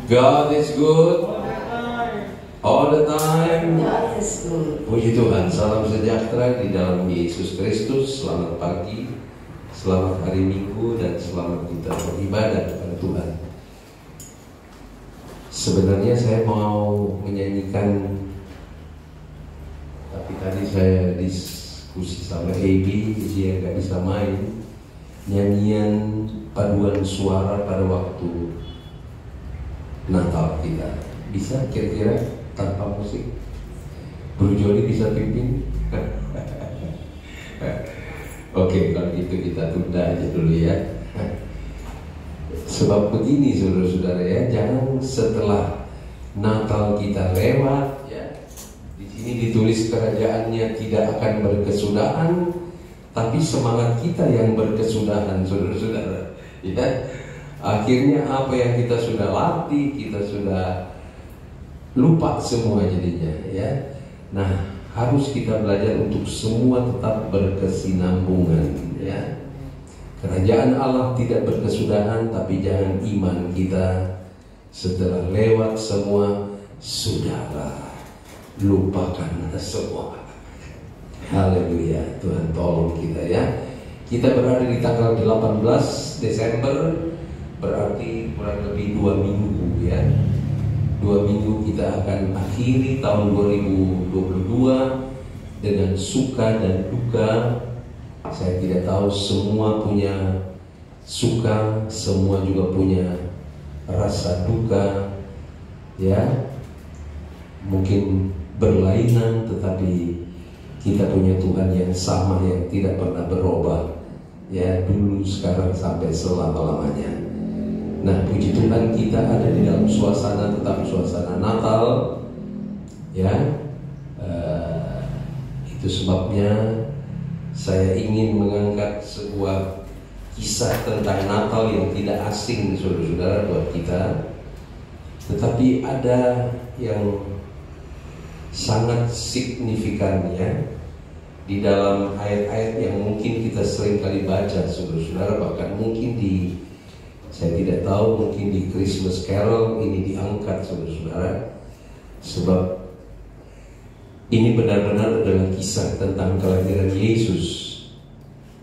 God is good all the time. God is good. Puji Tuhan, salam sejahtera di dalam Yesus Kristus. Selamat pagi, selamat hari Minggu, dan selamat kita beribadah kepada Tuhan. Sebenarnya saya mau menyanyikan, tapi tadi saya diskusi sama AB, dia nggak bisa main, nyanyian paduan suara pada waktu Natal kita. Bisa kira-kira tanpa musik? Bro Joni bisa pimpin? Oke, kalau gitu kita tunda aja dulu ya. Sebab begini saudara-saudara ya, jangan setelah Natal kita lewat ya. Di sini ditulis kerajaannya tidak akan berkesudahan, tapi semangat kita yang berkesudahan, saudara-saudara. Ya, akhirnya apa yang kita sudah latih, kita sudah lupa semua jadinya ya. Nah, harus kita belajar untuk semua tetap berkesinambungan ya. Kerajaan Allah tidak berkesudahan, tapi jangan iman kita setelah lewat semua sudahlah, lupakan semua. Haleluya, Tuhan tolong kita ya. Kita berada di tanggal 18 Desember, berarti kurang lebih 2 minggu ya. 2 minggu kita akan akhiri tahun 2022 dengan suka dan duka. Saya tidak tahu, semua punya suka, semua juga punya rasa duka ya. Mungkin berlainan, tetapi kita punya Tuhan yang sama, yang tidak pernah berubah ya, dulu, sekarang, sampai selama-lamanya. Nah, puji Tuhan kita ada di dalam suasana, tetap suasana Natal ya. Itu sebabnya saya ingin mengangkat sebuah kisah tentang Natal yang tidak asing saudara-saudara buat kita, tetapi ada yang sangat signifikan ya di dalam ayat-ayat yang mungkin kita sering kali baca saudara-saudara, bahkan mungkin saya tidak tahu, mungkin di Christmas Carol ini diangkat saudara-saudara, sebab ini benar-benar adalah kisah tentang kelahiran Yesus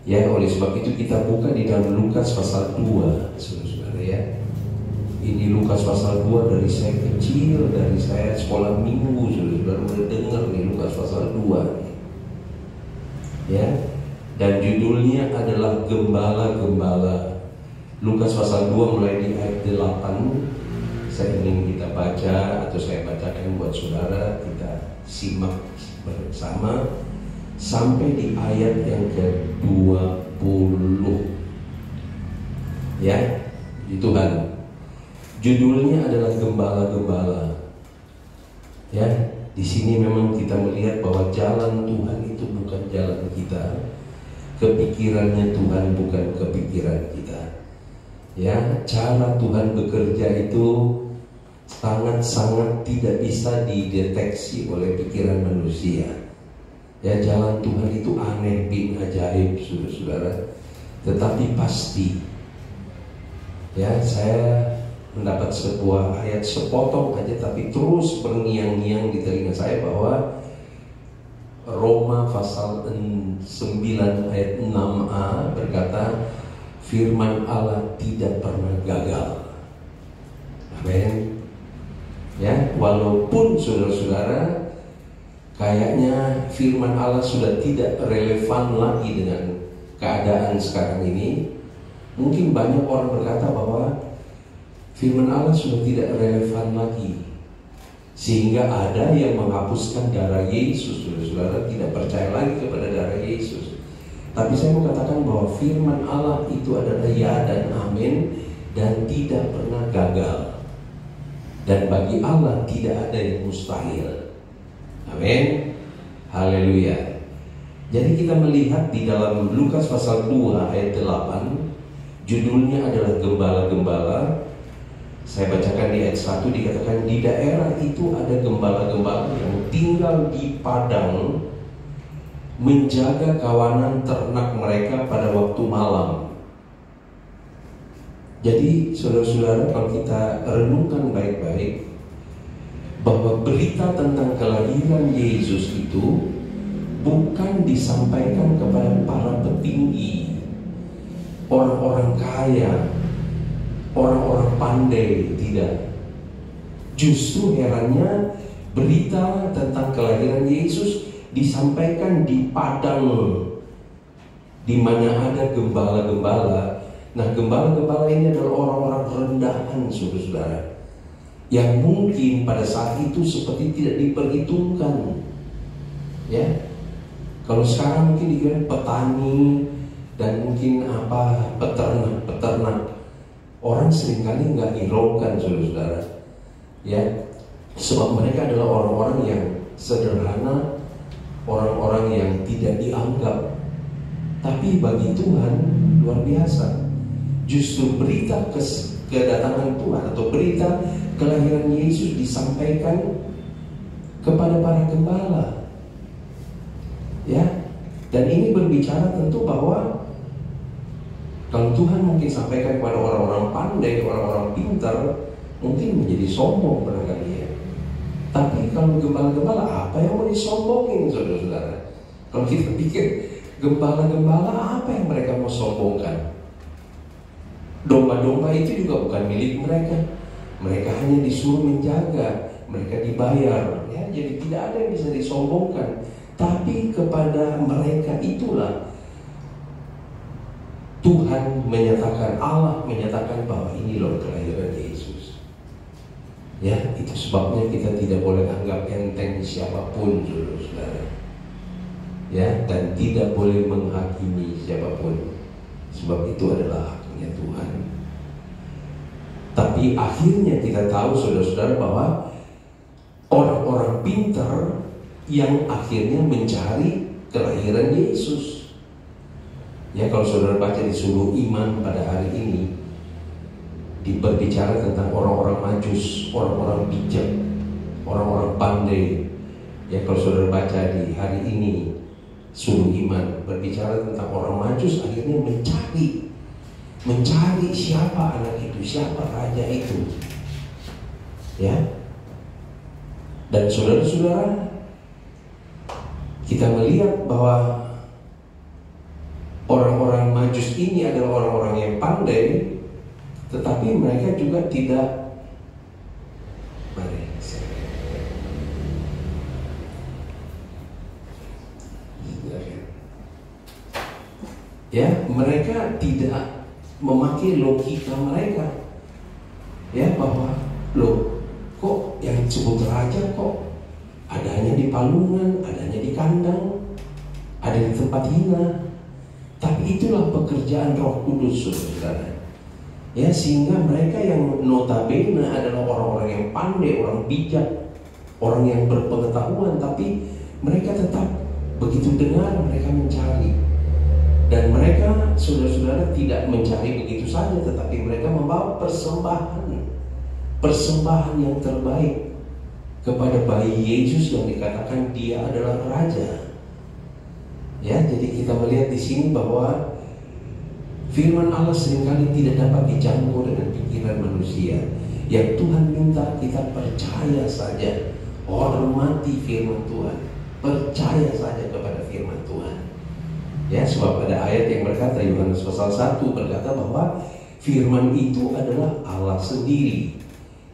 ya. Oleh sebab itu kita buka di dalam Lukas pasal 2 saudara-saudara ya. Ini Lukas pasal 2, dari saya kecil, dari saya sekolah minggu saudara-saudara udah dengar nih Lukas pasal 2 ya. Dan judulnya adalah Gembala-Gembala. Lukas pasal 2 mulai di ayat 8. Saya ingin kita baca, atau saya bacakan buat saudara, kita simak bersama sampai di ayat yang ke-20 ya. Itu Tuhan, judulnya adalah Gembala-Gembala ya. Di sini memang kita melihat bahwa jalan Tuhan itu bukan jalan kita, kepikirannya Tuhan bukan kepikiran kita ya. Cara Tuhan bekerja itu sangat-sangat tidak bisa dideteksi oleh pikiran manusia ya. Jalan Tuhan itu aneh, bin ajaib saudara-saudara, tetapi pasti ya. Saya mendapat sebuah ayat sepotong aja, tapi terus berngiang-ngiang di telinga saya, bahwa Roma pasal 9 ayat 6a berkata, firman Allah tidak pernah gagal. Amin ya. Walaupun saudara-saudara kayaknya firman Allah sudah tidak relevan lagi dengan keadaan sekarang ini, mungkin banyak orang berkata bahwa firman Allah sudah tidak relevan lagi, sehingga ada yang menghapuskan darah Yesus. Saudara-saudara tidak percaya lagi kepada darah Yesus. Tapi saya mau katakan bahwa firman Allah itu adalah ya dan amin, dan tidak pernah gagal. Dan bagi Allah tidak ada yang mustahil. Amin. Haleluya. Jadi kita melihat di dalam Lukas pasal 2 ayat 8, judulnya adalah Gembala-Gembala. Saya bacakan di ayat 1, dikatakan di daerah itu ada gembala-gembala yang tinggal di padang, menjaga kawanan ternak mereka pada waktu malam. Jadi saudara-saudara, kalau kita renungkan baik-baik, bahwa berita tentang kelahiran Yesus itu bukan disampaikan kepada para petinggi, orang-orang kaya, orang-orang pandai, tidak. Justru herannya berita tentang kelahiran Yesus disampaikan di padang, di mana ada gembala-gembala. Nah, gembala-gembala ini adalah orang-orang rendahan, saudara-saudara, yang mungkin pada saat itu seperti tidak diperhitungkan. Ya, kalau sekarang mungkin dikira petani dan mungkin peternak, orang seringkali nggak hiraukan, saudara-saudara. Ya, sebab mereka adalah orang-orang yang sederhana, orang-orang yang tidak dianggap. Tapi bagi Tuhan luar biasa. Justru berita kedatangan Tuhan atau berita kelahiran Yesus disampaikan kepada para gembala. Ya, dan ini berbicara tentu bahwa kalau Tuhan mungkin sampaikan kepada orang-orang pandai, orang-orang pintar, mungkin menjadi sombong barangkali ya. Tapi kalau gembala-gembala, apa yang mau disombongin, saudara-saudara? Kalau kita pikir gembala-gembala, apa yang mereka mau sombongkan? Domba-domba itu juga bukan milik mereka. Mereka hanya disuruh menjaga, mereka dibayar, ya. Jadi tidak ada yang bisa disombongkan. Tapi kepada mereka itulah Tuhan menyatakan, Allah menyatakan bahwa ini loh kelahiran Yesus. Ya, itu sebabnya kita tidak boleh anggap enteng siapapun, saudara. Ya, dan tidak boleh menghakimi siapapun, sebab itu adalah haknya Tuhan. Tapi akhirnya kita tahu, saudara-saudara, bahwa orang-orang pintar yang akhirnya mencari kelahiran Yesus. Ya, kalau saudara baca di Suluh Iman pada hari ini, berbicara tentang orang-orang majus, orang-orang bijak, orang-orang pandai. Ya, kalau saudara baca di hari ini Suluh Iman berbicara tentang orang majus akhirnya mencari siapa anak itu, siapa raja itu. Ya. Dan saudara-saudara, kita melihat bahwa orang-orang majus ini adalah orang-orang yang pandai, tetapi mereka juga tidak. Mari. Ya, mereka tidak memakai logika mereka. Ya, bahwa loh, kok yang disebut raja kok adanya di palungan, adanya di kandang, ada di tempat hina. Tapi itulah pekerjaan Roh Kudus, saudara. Ya, sehingga mereka yang notabene adalah orang-orang yang pandai, orang bijak, orang yang berpengetahuan, tapi mereka tetap begitu dengar mereka mencari. Dan mereka, saudara-saudara, tidak mencari begitu saja, tetapi mereka membawa persembahan yang terbaik kepada bayi Yesus yang dikatakan dia adalah raja. Ya, jadi kita melihat di sini bahwa firman Allah seringkali tidak dapat dicampur dengan pikiran manusia. Yang Tuhan minta kita percaya saja, hormati firman Tuhan, percaya saja kepada firman Tuhan. Ya, sebab ada ayat yang berkata, Yohanes pasal 1 berkata bahwa firman itu adalah Allah sendiri.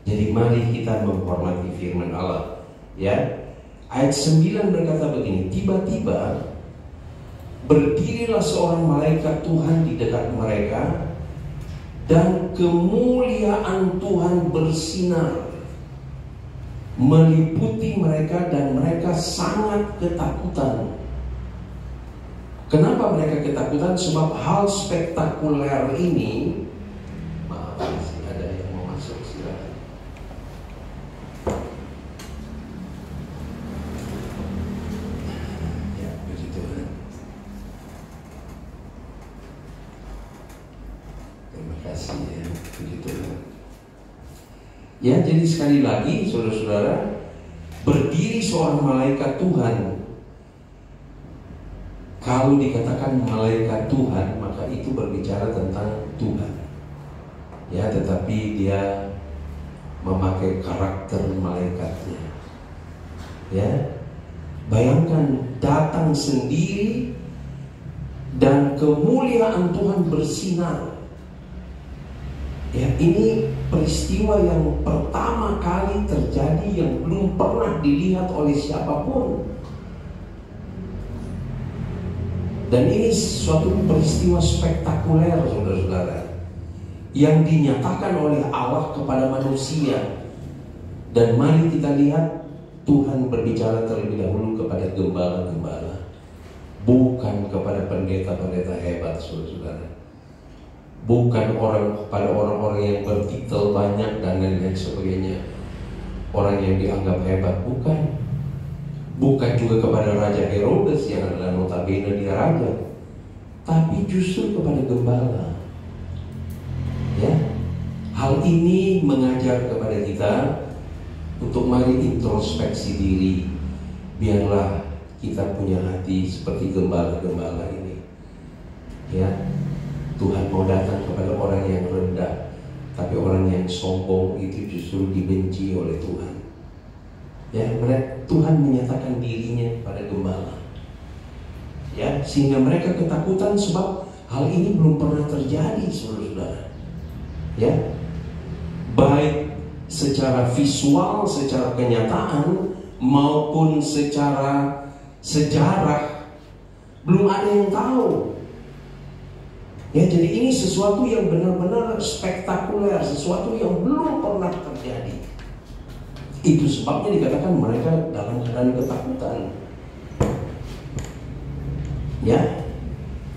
Jadi mari kita menghormati firman Allah. Ya, ayat 9 berkata begini, tiba-tiba berdirilah seorang malaikat Tuhan di dekat mereka, dan kemuliaan Tuhan bersinar meliputi mereka, dan mereka sangat ketakutan. Kenapa mereka ketakutan? Sebab hal spektakuler ini, maaf, masih ada yang mau masuk, silakan. Ya, puji Tuhan. Terima kasih ya, puji Tuhan. Ya, jadi sekali lagi, saudara-saudara, berdiri seorang malaikat Tuhan. Kalau dikatakan malaikat Tuhan, maka itu berbicara tentang Tuhan. ya, tetapi dia memakai karakter malaikatnya. Ya, bayangkan datang sendiri dan kemuliaan Tuhan bersinar. Ya, ini peristiwa yang pertama kali terjadi yang belum pernah dilihat oleh siapapun. Dan ini suatu peristiwa spektakuler, saudara-saudara, yang dinyatakan oleh Allah kepada manusia. Dan mari kita lihat, Tuhan berbicara terlebih dahulu kepada gembala-gembala, bukan kepada pendeta-pendeta hebat, saudara-saudara. Bukan kepada orang-orang yang bertitel banyak dan lain-lain sebagainya, orang yang dianggap hebat, bukan. Bukan juga kepada Raja Herodes yang adalah notabene dia raja, tapi justru kepada gembala. Ya, hal ini mengajar kepada kita untuk mari introspeksi diri. Biarlah kita punya hati seperti gembala-gembala ini. Ya, Tuhan mau datang kepada orang yang rendah, tapi orang yang sombong itu justru dibenci oleh Tuhan. Ya, Tuhan menyatakan dirinya pada gembala. Ya, sehingga mereka ketakutan sebab hal ini belum pernah terjadi, saudara-saudara. Ya, baik secara visual, secara kenyataan maupun secara sejarah, belum ada yang tahu. Ya, jadi ini sesuatu yang benar-benar spektakuler, sesuatu yang belum pernah terjadi. Itu sebabnya dikatakan mereka dalam keadaan ketakutan. Ya,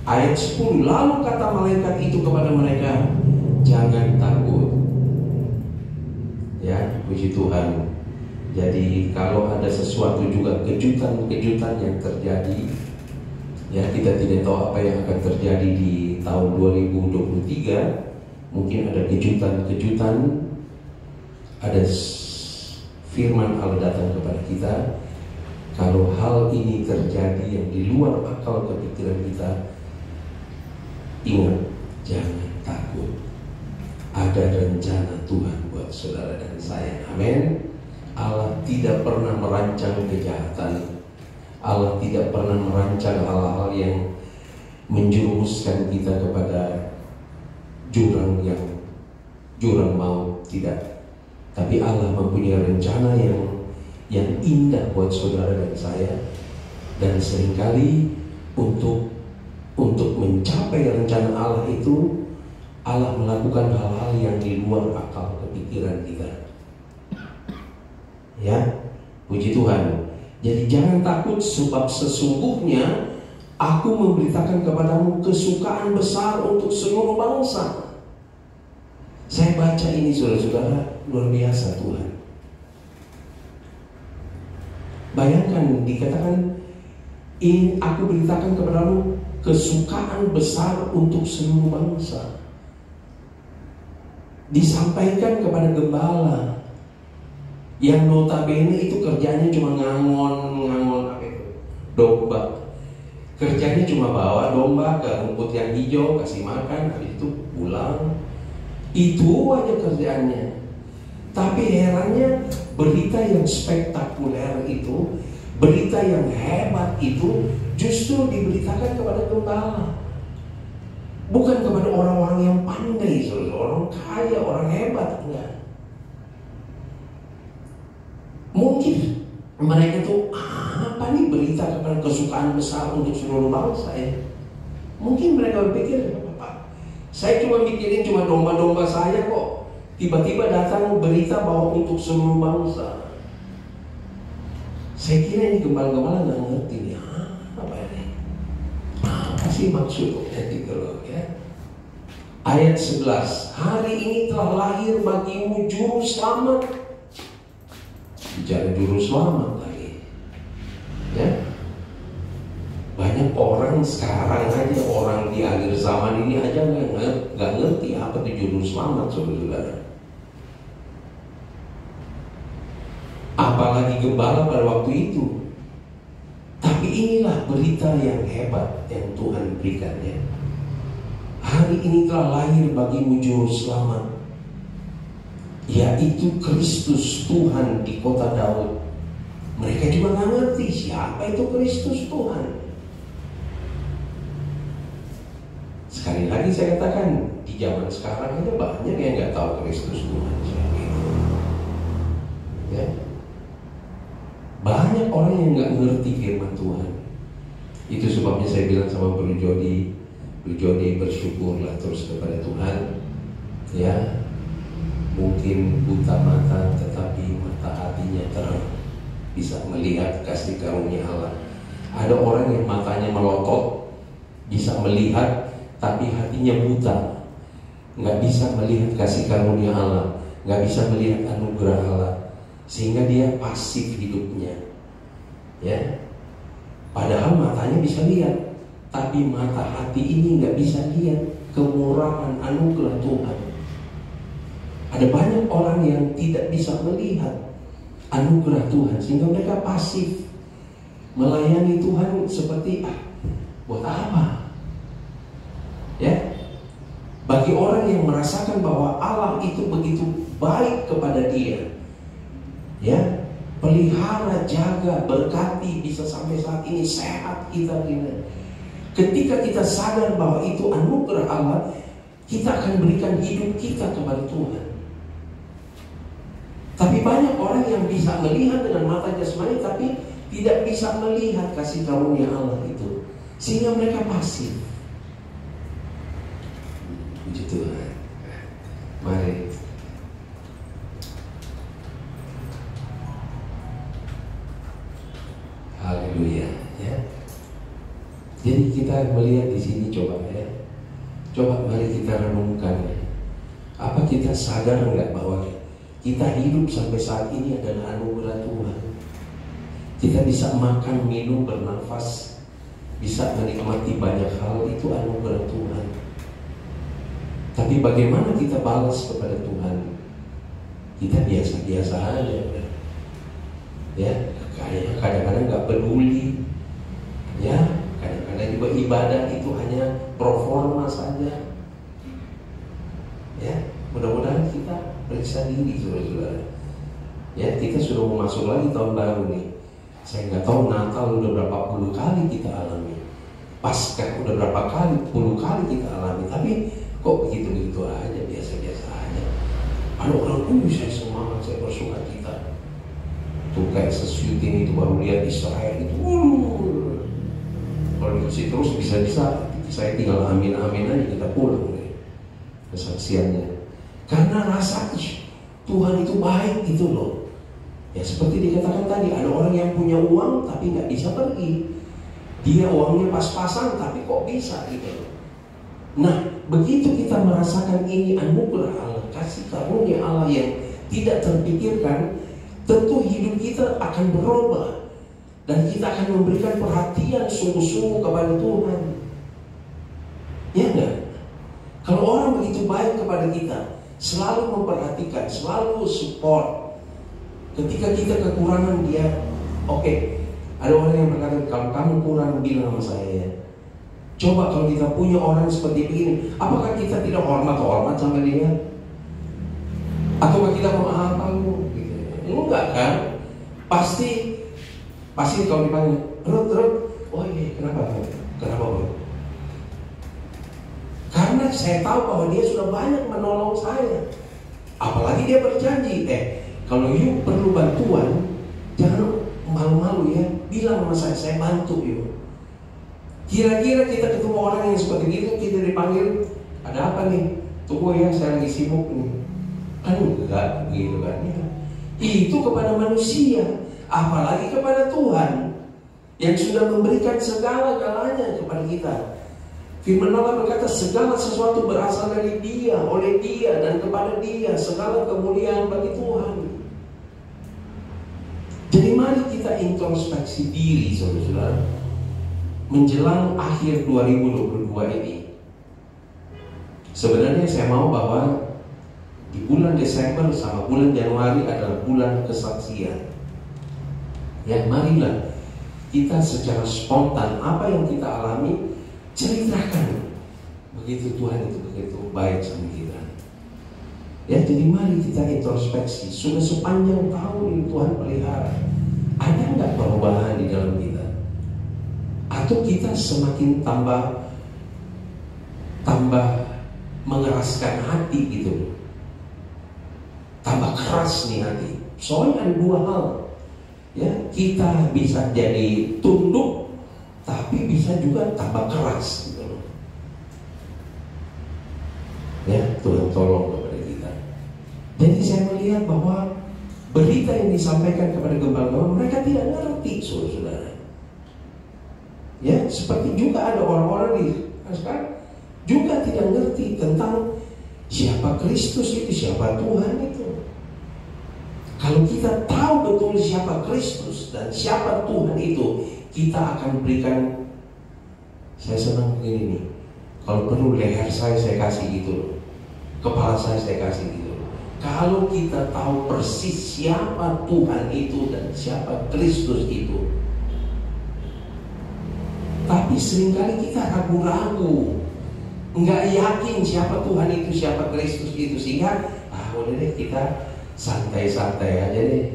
ayat 10, lalu kata malaikat itu kepada mereka, jangan takut. Ya, puji Tuhan. Jadi kalau ada sesuatu juga kejutan-kejutan yang terjadi, ya, kita tidak tahu apa yang akan terjadi di tahun 2023. Mungkin ada kejutan-kejutan, ada firman Allah datang kepada kita. Kalau hal ini terjadi yang di luar akal kepikiran kita, ingat, jangan takut. Ada rencana Tuhan buat saudara dan saya. Amin. Allah tidak pernah merancang kejahatan. Allah tidak pernah merancang hal-hal yang menjerumuskan kita kepada jurang maut, tidak. Tapi Allah mempunyai rencana yang indah buat saudara dan saya. Dan seringkali untuk mencapai rencana Allah itu, Allah melakukan hal-hal yang di luar akal kepikiran kita. Ya, puji Tuhan. Jadi jangan takut, sebab sesungguhnya aku memberitakan kepadamu kesukaan besar untuk seluruh bangsa. Saya baca ini, saudara-saudara, luar biasa Tuhan. Bayangkan dikatakan, ini aku beritakan kepadamu kesukaan besar untuk seluruh bangsa. Disampaikan kepada gembala yang notabene itu kerjanya cuma ngangon apa itu? Domba. Kerjanya cuma bawa domba ke rumput yang hijau, kasih makan, habis itu pulang. Itu aja kerjaannya. Tapi herannya, berita yang spektakuler itu, berita yang hebat itu justru diberitakan kepada gembala. Bukan kepada orang-orang yang pandai, orang kaya, orang hebat, enggak. Mungkin mereka tuh, apa nih berita kepada kesukaan besar untuk seluruh bangsa ya? Mungkin mereka berpikir, saya cuma mikirin cuma domba-domba saya kok. Tiba-tiba datang berita bahwa untuk seluruh bangsa. Saya kira ini gembala-gembala nggak ngerti nih, apa ini? Apa sih maksudnya gitu loh ya? Ayat 11, hari ini telah lahir bagimu juru selamat. Bicara juru selamat lagi, ya. Banyak orang sekarang aja, orang di akhir zaman ini aja nggak ngerti apa itu juru selamat, saudara. Apalagi gembala pada waktu itu. Tapi inilah berita yang hebat yang Tuhan berikannya. Hari ini telah lahir bagimu juru selamat, yaitu Kristus Tuhan di kota Daud. Mereka juga nggak ngerti siapa itu Kristus Tuhan. Sekali lagi saya katakan, di zaman sekarang ini banyak yang nggak tahu Kristus Tuhan siapa itu. Ya. Banyak orang yang nggak ngerti firman Tuhan. Itu sebabnya saya bilang sama Bro Jody bersyukurlah terus kepada Tuhan. Ya, mungkin buta mata tetapi mata hatinya terang, bisa melihat kasih karunia Allah. Ada orang yang matanya melotot, bisa melihat tapi hatinya buta, nggak bisa melihat kasih karunia Allah, nggak bisa melihat anugerah Allah, sehingga dia pasif hidupnya. Ya, padahal matanya bisa lihat, tapi mata hati ini nggak bisa lihat kemurahan anugerah Tuhan. Ada banyak orang yang tidak bisa melihat anugerah Tuhan, sehingga mereka pasif melayani Tuhan seperti buat apa? Ya, bagi orang yang merasakan bahwa Allah itu begitu baik kepada dia, ya, pelihara, jaga, berkati, bisa sampai saat ini sehat kita ini. Ketika kita sadar bahwa itu anugerah Allah, kita akan berikan hidup kita kepada Tuhan. Tapi banyak orang yang bisa melihat dengan mata jasmani, tapi tidak bisa melihat kasih karunia Allah itu, sehingga mereka pasif. Puji Tuhan. Mari. Haleluya. Ya. Jadi kita melihat di sini, coba ya. Coba mari kita renungkan. Apa kita sadar enggak bahwa kita hidup sampai saat ini adalah anugerah Tuhan. Kita bisa makan, minum, bernafas, bisa menikmati banyak hal, itu anugerah Tuhan. Tapi bagaimana kita balas kepada Tuhan? Kita biasa-biasa aja. Ya, kadang-kadang nggak peduli. Ya, kadang-kadang juga ibadah itu hanya pro forma saja. Ya, mudah-mudahan kita periksa diri, saudara-saudara. Ya, kita sudah mau masuk lagi tahun baru nih. Saya nggak tahu Natal udah berapa puluh kali kita alami, Paskah udah berapa puluh kali kita alami, tapi kok begitu-begitu aja, biasa-biasa aja. Ada orang saya semangat, saya bersuka cita. Tuh kayak syuting itu baru lihat Israel itu, kalau dikasih terus bisa-bisa saya tinggal amin-amin aja, kita pulang deh kesaksiannya. Karena rasa Tuhan itu baik gitu loh. Ya seperti dikatakan tadi, ada orang yang punya uang tapi nggak bisa pergi. Dia uangnya pas-pasan tapi kok bisa gitu loh. Nah, begitu kita merasakan ini anugerah Allah, kasih karunia Allah yang tidak terpikirkan, tentu hidup kita akan berubah dan kita akan memberikan perhatian sungguh-sungguh kepada Tuhan. Ya enggak? Kalau orang begitu baik kepada kita, selalu memperhatikan, selalu support. Ketika kita kekurangan dia, oke. Ada orang yang berkata, kalau kamu kurang bilang sama saya ya. Coba kalau kita punya orang seperti begini, apakah kita tidak hormat sama dia? Atau kita mau apa lu? Gitu. Enggak kan? Pasti kalau dipanggil, Rut, oh iya, kenapa bro? Karena saya tahu bahwa dia sudah banyak menolong saya. Apalagi dia berjanji, kalau you perlu bantuan, jangan malu-malu ya, bilang sama saya bantu you. Kira-kira kita ketemu orang yang seperti itu, kita dipanggil, ada apa nih? Tunggu ya, saya lagi sibuk nih. Kan enggak begitu kan ya. Itu kepada manusia, apalagi kepada Tuhan yang sudah memberikan segala-galanya kepada kita. Firman Allah berkata, segala sesuatu berasal dari Dia, oleh Dia, dan kepada Dia. Segala kemuliaan bagi Tuhan. Jadi mari kita introspeksi diri, saudara-saudara, menjelang akhir 2022 ini. Sebenarnya saya mau bahwa di bulan Desember sama bulan Januari adalah bulan kesaksian. Ya, marilah kita secara spontan apa yang kita alami ceritakan. Begitu Tuhan itu begitu baik sama kita. Ya, jadi mari kita introspeksi. Sudah sepanjang tahun ini Tuhan pelihara, ada nggak perubahan di dalam kita? Atau kita semakin tambah mengeraskan hati gitu, tambah keras nih hati. Soalnya ada dua hal, ya, kita bisa jadi tunduk, tapi bisa juga tambah keras gitu. Ya, Tuhan tolong kepada kita. Jadi saya melihat bahwa berita yang disampaikan kepada gembala-gembala, mereka tidak ngerti, saudara-saudara. Ya, seperti juga ada orang-orang di sekarang juga tidak ngerti tentang siapa Kristus itu, siapa Tuhan itu. Kalau kita tahu betul siapa Kristus dan siapa Tuhan itu, kita akan berikan. Saya senang begini nih, kalau perlu leher saya kasih gitu, kepala saya kasih gitu. Kalau kita tahu persis siapa Tuhan itu dan siapa Kristus itu, tapi seringkali kita ragu-ragu, nggak yakin siapa Tuhan itu, siapa Kristus itu, sehingga udah deh kita santai-santai aja deh.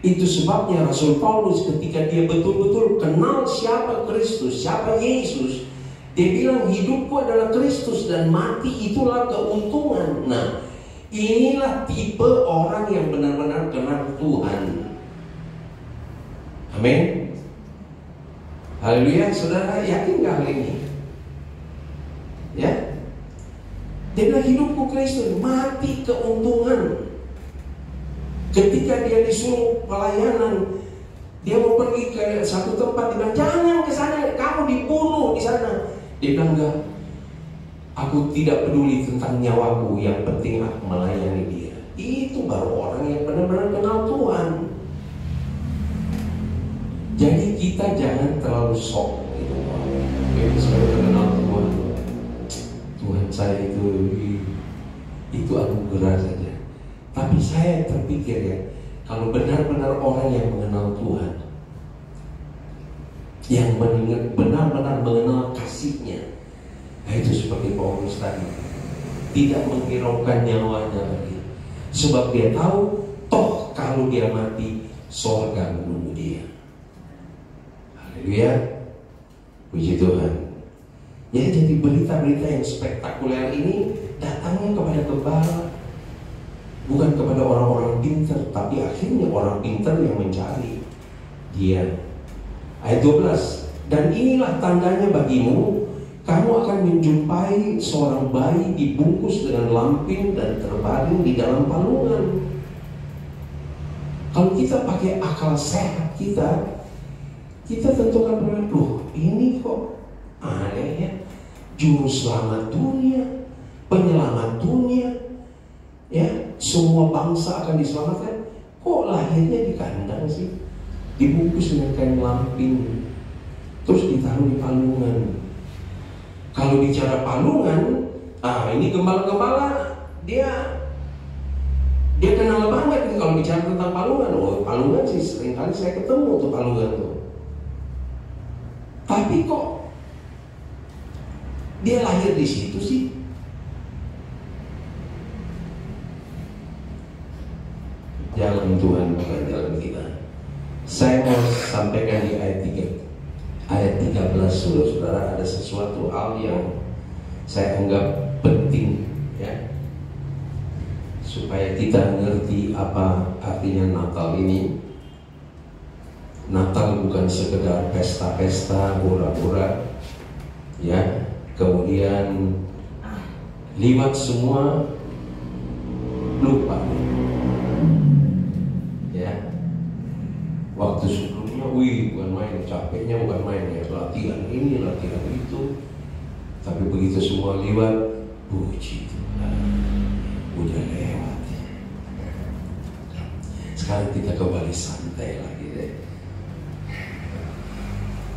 Itu sebabnya Rasul Paulus ketika dia betul-betul kenal siapa Kristus, siapa Yesus, dia bilang hidupku adalah Kristus dan mati itulah keuntungan. Nah, inilah tipe orang yang benar-benar kenal Tuhan. Amin. Haleluya. Saudara yakin gak hal ini? Ya, dia bilang hidupku Kristus, mati keuntungan. Ketika dia disuruh pelayanan, dia mau pergi ke satu tempat, dia bilang jangan ke sana, kamu dibunuh di sana. Dia bilang enggak, aku tidak peduli tentang nyawaku, yang penting aku melayani dia. Itu baru orang yang benar-benar kenal Tuhan. Jadi kita jangan terlalu sok gitu. Itu saya kenal Tuhan. Tuhan saya itu anugerah saja. Tapi saya terpikir ya, kalau benar-benar orang yang mengenal Tuhan, yang benar-benar mengenal kasih-Nya, nah itu seperti Paulus tadi, tidak menghiraukan nyawanya lagi, sebab dia tahu toh kalau dia mati sorga menunggu dia. Haleluya, puji Tuhan. Ya, jadi berita-berita yang spektakuler ini datangnya kepada gembala, bukan kepada orang-orang pintar, tapi akhirnya orang pintar yang mencari dia. Ayat 12, dan inilah tandanya bagimu, kamu akan menjumpai seorang bayi dibungkus dengan lampin dan terbaring di dalam palungan. Kalau kita pakai akal sehat kita tentu akan berpikir, loh ini kok aneh ya, juru selamat dunia, penyelamat dunia, ya, semua bangsa akan diselamatkan, kok lahirnya di kandang sih, dibungkus dengan kain lampin, terus ditaruh di palungan. Kalau bicara palungan, ini gembala-gembala dia kenal banget nih kalau bicara tentang palungan. Oh, palungan sih seringkali saya ketemu tuh palungan tuh. Tapi kok dia lahir di situ sih? Jalan Tuhan bukan jalan kita. Saya mau sampaikan di ayat 13, saudara, ada sesuatu hal yang saya anggap penting ya, supaya kita ngerti apa artinya Natal ini. Natal bukan sekedar pesta-pesta, pura-pura ya, kemudian liwat semua, lupa ya. Waktu sebelumnya, bukan main, capeknya bukan main ya, latihan ini, latihan itu. Tapi begitu semua liwat, puji Tuhan, udah lewat. Sekarang kita kembali santai lagi deh.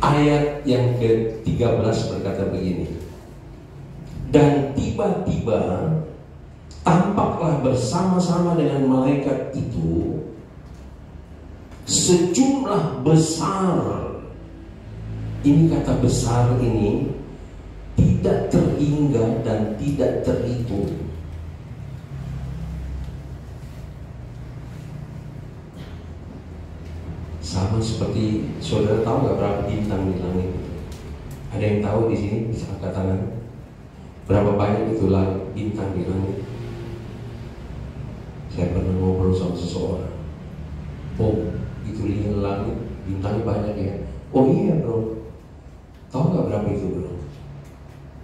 Ayat yang ke-13 berkata begini, dan tiba-tiba tampaklah bersama-sama dengan malaikat itu sejumlah besar. Ini kata besar ini tidak terhingga dan tidak terhitung. Seperti saudara tahu nggak berapa bintang di langit itu? Ada yang tahu di sini? Bisa angkat tangan. Berapa banyak itu bintang di langit? Saya pernah ngobrol sama seseorang. Oh, itu lihat langit bintangnya banyak ya. Oh iya bro. Tahu nggak berapa itu bro?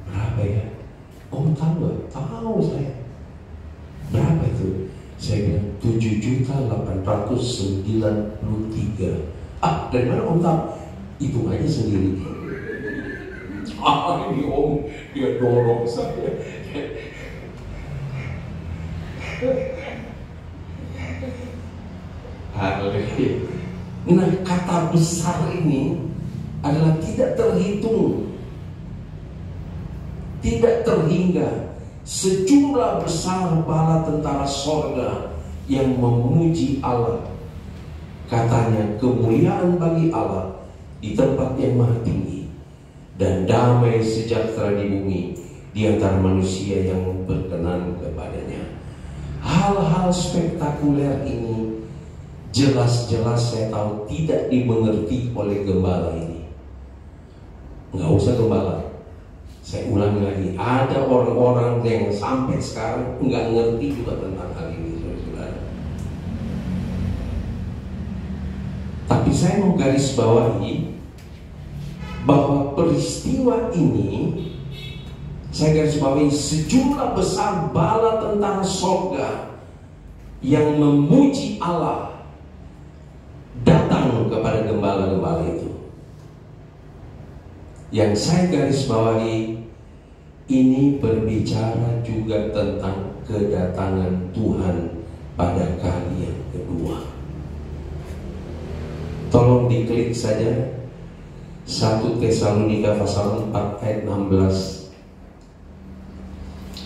Berapa ya? Oh tahu nggak? Tahu saya. Berapa itu? Saya bilang 7.893. Ah, dari mana om tahu? Hitung aja sendiri. Ah, ini om, dia dorong saya. Haleluya. Nah, kata besar ini adalah tidak terhitung, tidak terhingga. Sejumlah besar bala tentara sorga yang memuji Allah. Katanya, kemuliaan bagi Allah di tempat yang maha tinggi, dan damai sejahtera di bumi di antara manusia yang berkenan kepadanya. Hal-hal spektakuler ini jelas-jelas saya tahu tidak dimengerti oleh gembala ini. Nggak usah gembala, saya ulangi lagi, ada orang-orang yang sampai sekarang nggak ngerti juga tentang hal ini, saudara. Tapi saya mau garis bawahi bahwa peristiwa ini, saya garis bawahi sejumlah besar bala tentara sorga yang memuji Allah datang kepada gembala-gembala itu. Yang saya garis bawahi ini berbicara juga tentang kedatangan Tuhan pada kali yang kedua. Tolong diklik saja 1 Tesalonika pasal 4 ayat 16.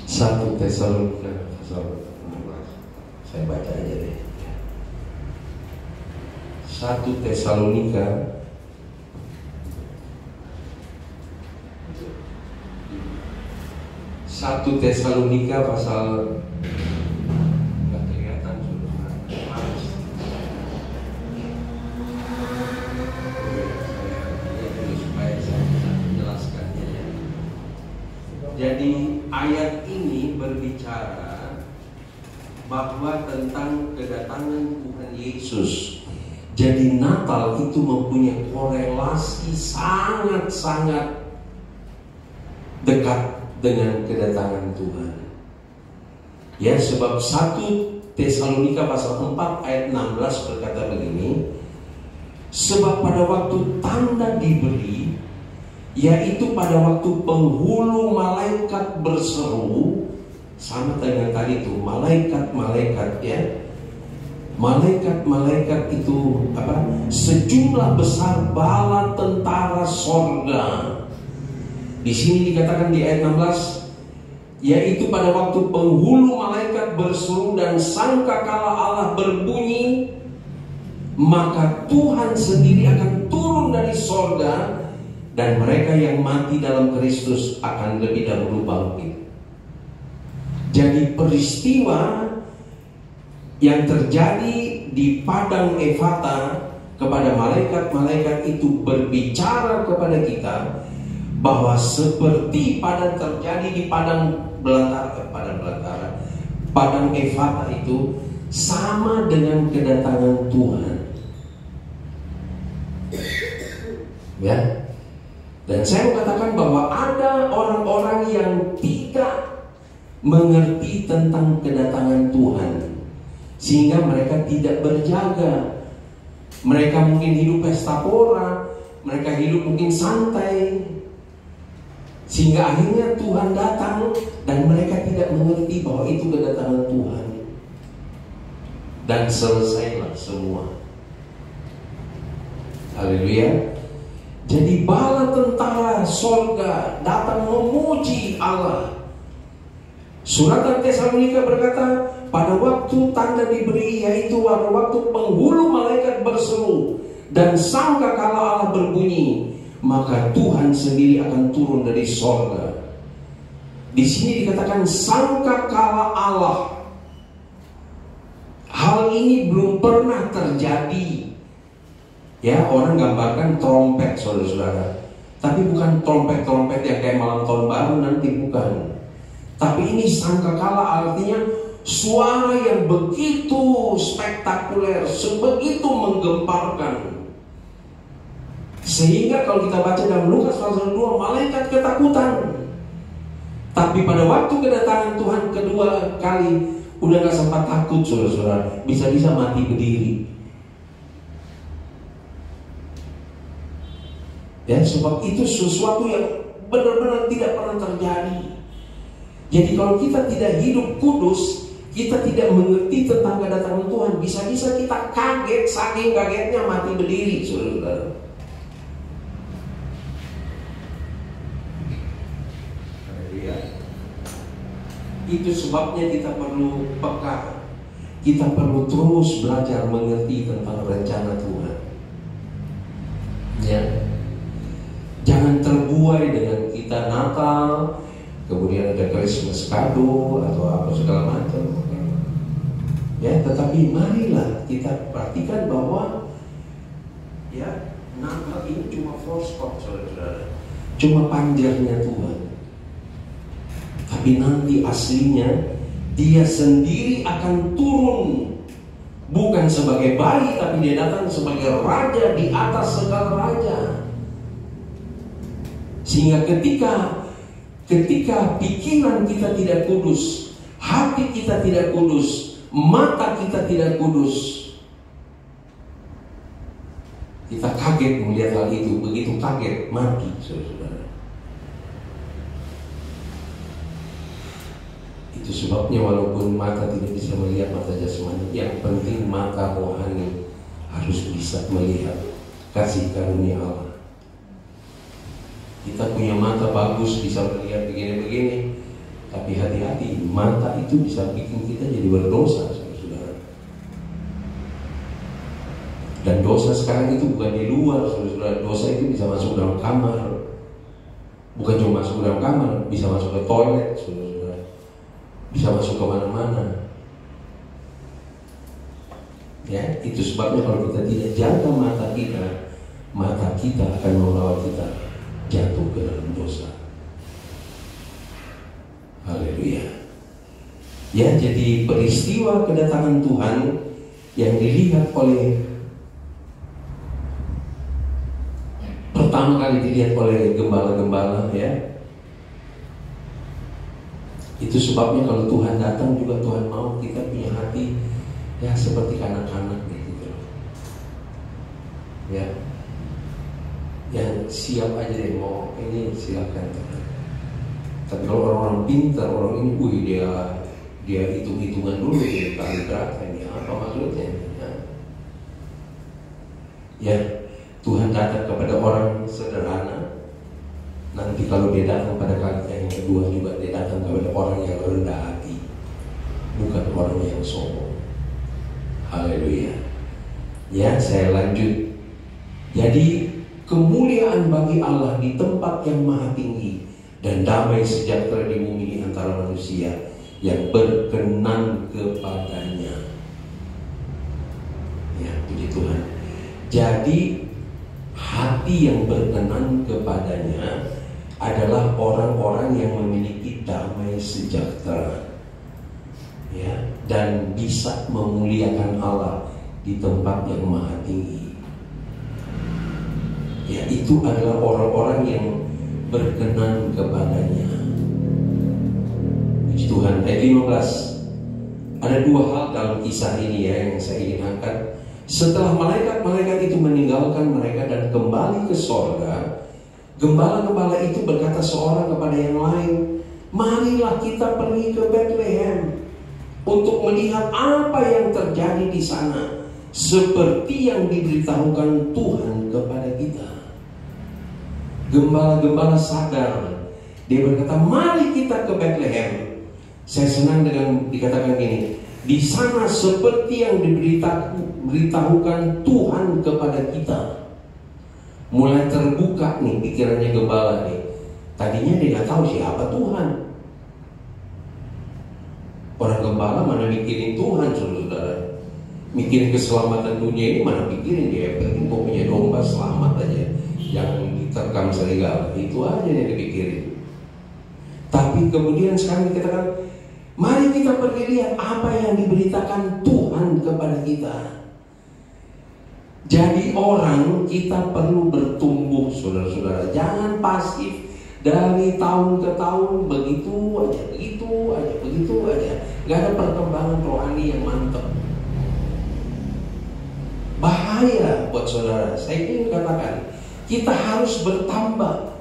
1 Tesalonika pasal 16. Saya baca aja deh. 1 Tesalonika pasal nggak kelihatan supaya saya bisa menjelaskannya ya. Jadi ayat ini berbicara bahwa tentang kedatangan Tuhan Yesus. Jadi Natal itu mempunyai korelasi sangat-sangat dekat dengan kedatangan Tuhan. Ya, sebab 1 Tesalonika pasal 4 ayat 16 berkata begini, sebab pada waktu tanda diberi, yaitu pada waktu penghulu malaikat berseru, sama dengan tadi itu malaikat-malaikat ya. Malaikat-malaikat itu apa? Sejumlah besar bala tentara sorga. Di sini dikatakan di ayat 16, yaitu pada waktu penghulu malaikat berseru dan sangkakala Allah berbunyi, maka Tuhan sendiri akan turun dari sorga, dan mereka yang mati dalam Kristus akan lebih dahulu bangkit. Jadi peristiwa yang terjadi di padang Efata kepada malaikat-malaikat itu berbicara kepada kita bahwa seperti pada terjadi di padang Efata itu sama dengan kedatangan Tuhan. Ya. Dan saya mau katakan bahwa ada orang-orang yang tidak mengerti tentang kedatangan Tuhan, sehingga mereka tidak berjaga. Mereka mungkin hidup pesta pora, mereka hidup mungkin santai, sehingga akhirnya Tuhan datang dan mereka tidak mengerti bahwa itu kedatangan Tuhan. Dan selesailah semua. Haleluya. Jadi bala tentara sorga datang memuji Allah. Surat Tesalonika berkata, pada waktu tanda diberi, yaitu pada waktu penghulu malaikat berseru dan sangkakala Allah berbunyi, maka Tuhan sendiri akan turun dari sorga. Di sini dikatakan sangkakala Allah. Hal ini belum pernah terjadi Ya, orang gambarkan trompet, saudara-saudara. Tapi bukan trompet-trompet yang kayak malam tahun baru nanti, bukan. Tapi ini sangkakala, artinya suara yang begitu spektakuler, sebegitu menggemparkan. Sehingga kalau kita baca dalam Lukas pasal 2, malaikat ketakutan. Tapi pada waktu kedatangan Tuhan kedua kali, udah gak sempat takut, saudara-saudara. Bisa-bisa mati berdiri. Dan sebab itu sesuatu yang benar-benar tidak pernah terjadi. Jadi kalau kita tidak hidup kudus, kita tidak mengerti tentang kedatangan Tuhan, bisa-bisa kita kaget, saking kagetnya mati berdiri, saudara. Itu sebabnya kita perlu peka. Kita perlu terus belajar mengerti tentang rencana Tuhan. Ya. Jangan terbuai dengan kita Natal, kemudian ada Christmas kado atau apa segala macam. Ya, tetapi marilah kita perhatikan bahwa ya, Natal ini cuma forescope, saudara-saudara. Cuma panjarnya Tuhan. Tapi nanti aslinya Dia sendiri akan turun, bukan sebagai bayi, tapi Dia datang sebagai raja di atas segala raja. Sehingga ketika pikiran kita tidak kudus, hati kita tidak kudus, mata kita tidak kudus, kita kaget melihat hal itu. Begitu kaget, mati, saudara. Itu sebabnya walaupun mata tidak bisa melihat mata jasmani, yang penting mata rohani harus bisa melihat kasih karunia Allah. Kita punya mata bagus, bisa melihat begini-begini, tapi hati-hati, mata itu bisa bikin kita jadi berdosa, saudara. Dan dosa sekarang itu bukan di luar, saudara. Dosa itu bisa masuk dalam kamar. Bukan cuma masuk dalam kamar, bisa masuk ke toilet, saudara. Bisa masuk ke mana-mana. Ya, itu sebabnya kalau kita tidak jaga mata kita akan membawa kita jatuh ke dalam dosa. Haleluya. Ya, jadi peristiwa kedatangan Tuhan yang dilihat pertama kali dilihat oleh gembala-gembala, ya. Itu sebabnya kalau Tuhan datang juga Tuhan mau kita punya hati ya seperti anak-anak gitu. Ya. Yang siap aja deh, mau ini silakan. Tapi kalau orang-orang pintar, orang ini, dia hitung-hitungan dulu, dia kali berapa ini, apa maksudnya? Ya, Tuhan datang kepada orang sederhana. Nanti kalau dia datang pada kali yang kedua juga dia datang kepada orang yang rendah hati, bukan orang yang sombong. Haleluya. Ya, saya lanjut. Jadi kemuliaan bagi Allah di tempat yang maha tinggi, dan damai sejahtera di bumi di antara manusia yang berkenan kepadanya. Ya, puji Tuhan. Jadi hati yang berkenan kepadanya adalah orang-orang yang memiliki damai sejahtera, ya, dan bisa memuliakan Allah di tempat yang maha tinggi. Ya, itu adalah orang-orang yang berkenan kepadanya. Puji Tuhan. Ayat 15. Ada dua hal dalam kisah ini ya yang saya ingin angkat. Setelah malaikat-malaikat itu meninggalkan mereka dan kembali ke sorga, gembala-gembala itu berkata seorang kepada yang lain, marilah kita pergi ke Bethlehem untuk melihat apa yang terjadi di sana, seperti yang diberitahukan Tuhan kepada kita. Gembala-gembala sadar. Dia berkata, mari kita ke Bethlehem. Saya senang dengan dikatakan gini, di sana seperti yang diberitahukan Tuhan kepada kita. Mulai terbuka nih pikirannya gembala nih. Tadinya dia nggak tahu siapa Tuhan. Orang gembala mana mikirin Tuhan, saudara. Mikirin keselamatan dunia ini, mana pikirin dia penting kok punya domba selamat aja, jangan diterkam serigala, itu aja yang dipikirin. Tapi kemudian sekarang dikatakan, mari kita pergi lihat apa yang diberitakan Tuhan kepada kita. Jadi orang, kita perlu bertumbuh, saudara-saudara. Jangan pasif dari tahun ke tahun, begitu aja, begitu aja, begitu aja. Gak ada perkembangan rohani yang mantap. Bahaya buat saudara. Saya ingin katakan, kita harus bertambah.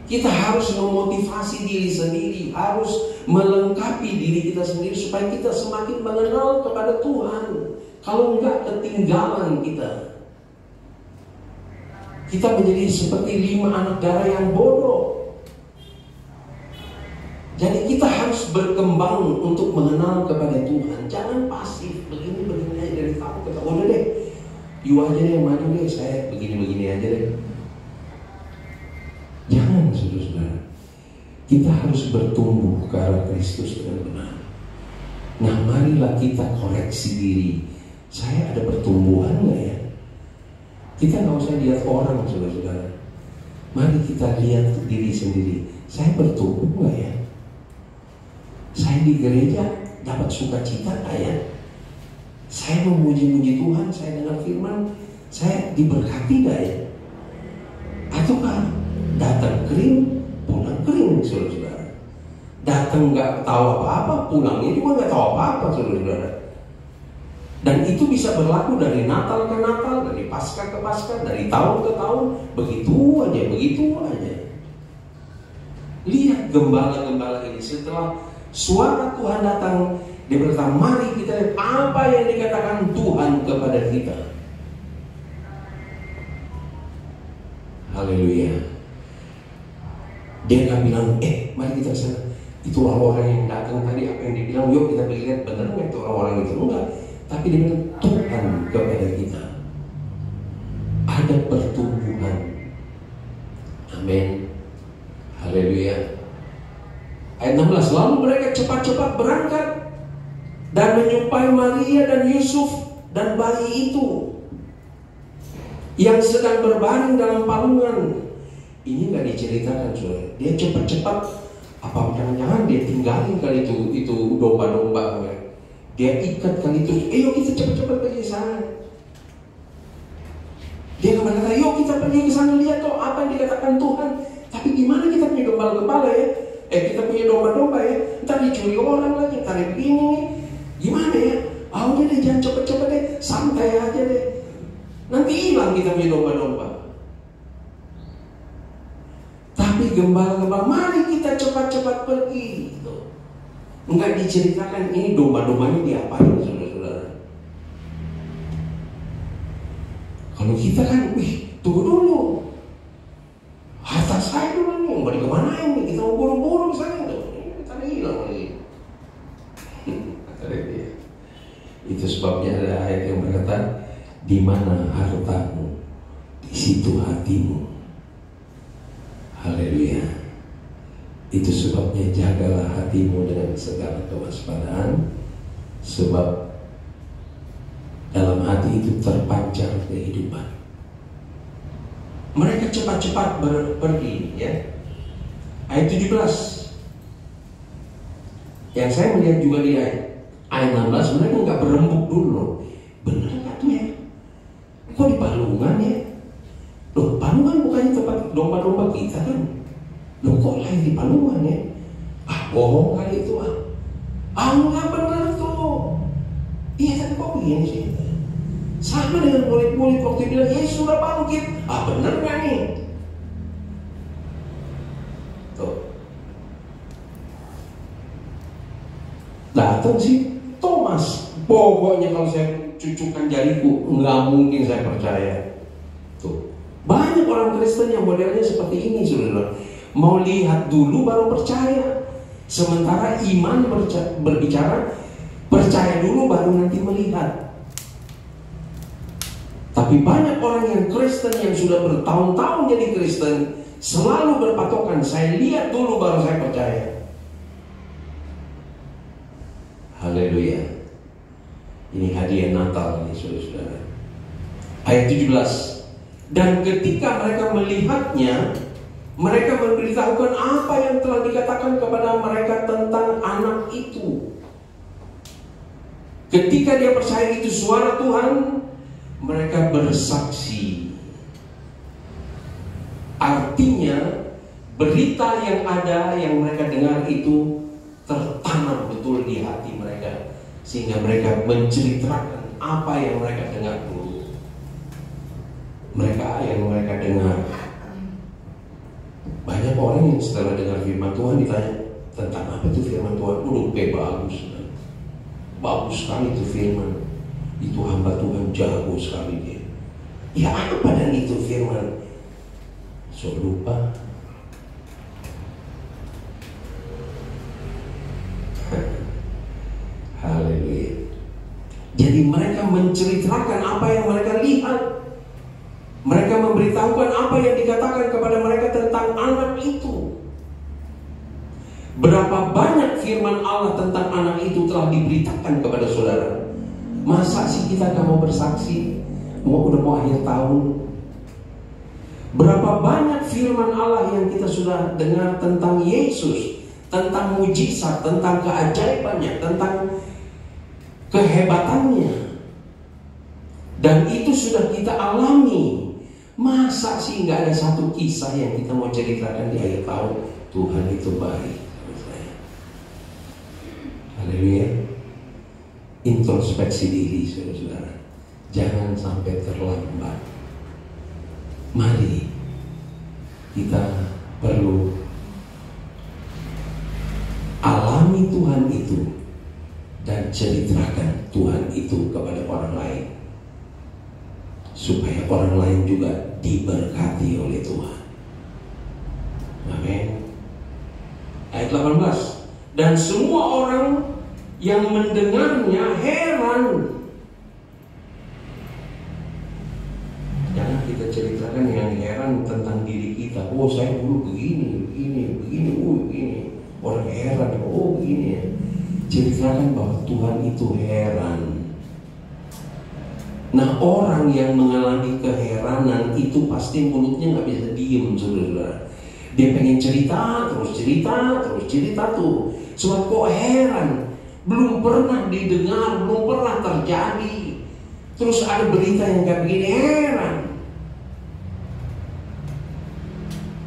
Kita harus memotivasi diri sendiri, harus melengkapi diri kita sendiri supaya kita semakin mengenal kepada Tuhan. Kalau enggak, ketinggalan kita. Kita menjadi seperti 5 anak darah yang bodoh. Jadi kita harus berkembang untuk mengenal kepada Tuhan. Jangan pasif, begini-begini aja dari tahun ke tahun. Udah deh, you aja deh yang maju deh, saya begini-begini aja deh. Jangan, saudara-saudara. Kita harus bertumbuh ke arah Kristus dengan benar. Nah, marilah kita koreksi diri. Saya ada pertumbuhan nggak ya? Kita nggak usah lihat orang, saudara-saudara. Mari kita lihat diri sendiri. Saya bertumbuh nggak ya? Saya di gereja dapat sukacita nggak ya? Saya memuji-muji Tuhan, saya dengar firman, saya diberkati nggak ya? Ataukah datang kering, pulang kering, saudara-saudara? Datang nggak tahu apa-apa, pulangnya juga nggak tahu apa-apa, saudara-saudara. Dan itu bisa berlaku dari Natal ke Natal, dari Paskah ke Paskah, dari tahun ke tahun, begitu aja, begitu aja. Lihat gembala-gembala ini, setelah suara Tuhan datang, dia berkata, mari kita lihat apa yang dikatakan Tuhan kepada kita. Haleluya. Dia nggak bilang, mari kita kesana. Itu orang-orang yang datang tadi, apa yang dibilang, yuk kita pergi lihat, benar nggak itu orang-orang itu? Enggak. Tapi dia bilang, Tuhan kepada kita. Ada pertumbuhan. Amin. Haleluya. Ayat 16, lalu mereka cepat-cepat berangkat dan menyupai Maria dan Yusuf dan bayi itu yang sedang berbaring dalam palungan. Ini nggak diceritakan, saudara. Dia cepat-cepat, apa jangan-jangan dia tinggalin kali itu domba-domba, dia ikat kali itu. Yuk kita cepat-cepat pergi ke sana. Dia kata, yuk kita pergi ke sana, lihat tuh apa yang dikatakan Tuhan. Tapi gimana kita punya gembala-gembala ya? Kita punya domba-domba ya. Ntar dicuri orang lagi, ntar begini nih. Gimana ya? Udah deh, jangan cepet-cepet deh, santai aja deh. Nanti hilang kita punya domba-domba. Tapi gembala-gembala, mari kita cepat-cepat pergi. Gitu. Enggak diceritakan ini domba-dombanya diapain, saudara-saudara. Kalau kita kan, tunggu dulu. Harta saya dulu nih, mau dikemanain nih? Kita mau buru-buru ke sana tuh. Kita hilang lagi. Kata dia. Itu sebabnya ada ayat yang berkata, di mana hartamu, di situ hatimu. Haleluya. Itu sebabnya jagalah hatimu dengan segala kewaspadaan, sebab dalam hati itu terpancar kehidupan. Mereka cepat-cepat pergi, ya. Ayat 17. Yang saya melihat juga di ayat 16, mereka nggak berembuk dulu. Benar nggak tuh ya? Kok di palungan ya? Loh, palungan bukannya tempat domba-domba kita kan? Loh, kok lain di palungan ya? Bohong kali itu nggak benar tuh. Iya, tapi kok begini sih? Sama dengan murid-murid waktu bilang Yesus sudah bangkit. Benar nggak nih? Tuh. Datang si Thomas. Pokoknya kalau saya cucukkan jariku, nggak mungkin saya percaya. Tuh. Banyak orang Kristen yang modelnya seperti ini, saudara. Mau lihat dulu baru percaya. Sementara iman berbicara, percaya dulu baru nanti melihat. Tapi banyak orang yang Kristen yang sudah bertahun-tahun jadi Kristen selalu berpatokan, saya lihat dulu baru saya percaya. Haleluya. Ini hadiah Natal ini, saudara-saudara. Ayat 17. Dan ketika mereka melihatnya, mereka memberitahukan apa yang telah dikatakan kepada mereka tentang anak itu. Ketika dia percaya itu suara Tuhan, mereka bersaksi. Artinya berita yang ada, yang mereka dengar itu tertanam betul di hati mereka, sehingga mereka menceritakan apa yang mereka dengar dulu. Mereka dengar. Banyak orang yang setelah dengar firman Tuhan ditanya, tentang apa itu firman Tuhan? Bagus. Bagus sekali itu firman. Itu hamba Tuhan jago sekali dia. Ya apa dan itu firman? So lupa. Haleluya. Jadi mereka menceritakan apa yang mereka lihat. Mereka memberitahukan apa yang dikatakan kepada mereka tentang anak itu. Berapa banyak firman Allah tentang anak itu telah diberitakan kepada saudara. Masa sih kita gak mau bersaksi? Udah mau akhir tahun. Berapa banyak firman Allah yang kita sudah dengar tentang Yesus, tentang mujizat, tentang keajaibannya, tentang kehebatannya. Dan itu sudah kita alami. Masa sih nggak ada satu kisah yang kita mau ceritakan di akhir tahun? Tuhan itu baik. Haleluya. Introspeksi diri, saudara-saudara. Jangan sampai terlambat. Mari kita perlu alami Tuhan itu dan ceritakan Tuhan itu kepada orang lain, supaya orang lain juga diberkati oleh Tuhan. Amin. Ayat 18. Dan semua orang yang mendengarnya heran. Jangan kita ceritakan yang heran tentang diri kita. Oh, saya dulu begini. Orang heran, oh begini ya. Ceritakan bahwa Tuhan itu heran. Nah, orang yang mengalami keheranan itu pasti mulutnya nggak bisa diem, saudara. Dia pengen cerita tuh. Sebab kok heran, belum pernah didengar, belum pernah terjadi. Terus ada berita yang kayak begini, heran.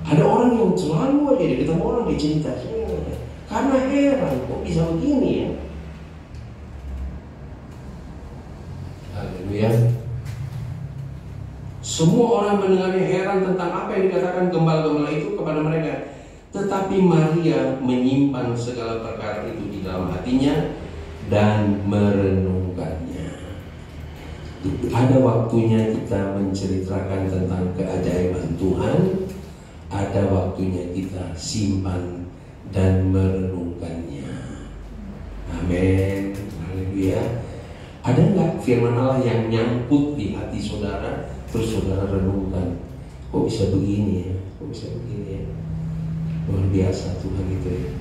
Ada orang yang selalu aja dia ketemu orang dia cerita, karena heran kok bisa begini ya. Haleluya. Semua orang mendengarnya heran tentang apa yang dikatakan gembala-gembala itu kepada mereka. Tetapi Maria menyimpan segala perkara itu di dalam hatinya dan merenungkannya. Ada waktunya kita menceritakan tentang keajaiban Tuhan. Ada waktunya kita simpan dan merenungkannya. Amin. Haleluya. Ada nggak firman Allah yang nyangkut di hati saudara, terus saudara renungkan? Kok bisa begini ya? Luar biasa Tuhan itu ya.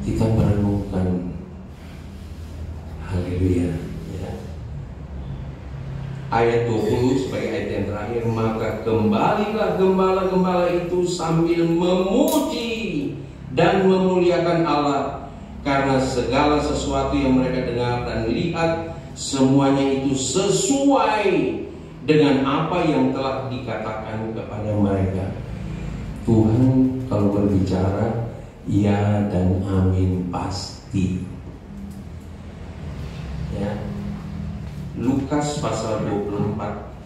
Kita merenungkan. Haleluya ya. Ayat 20 sebagai ayat yang terakhir. Maka kembalilah gembala-gembala itu sambil memuji dan memuliakan Allah, karena segala sesuatu yang mereka dengar dan lihat semuanya itu sesuai dengan apa yang telah dikatakan kepada mereka. Tuhan kalau berbicara, ya dan amin pasti. Ya. Lukas pasal 24.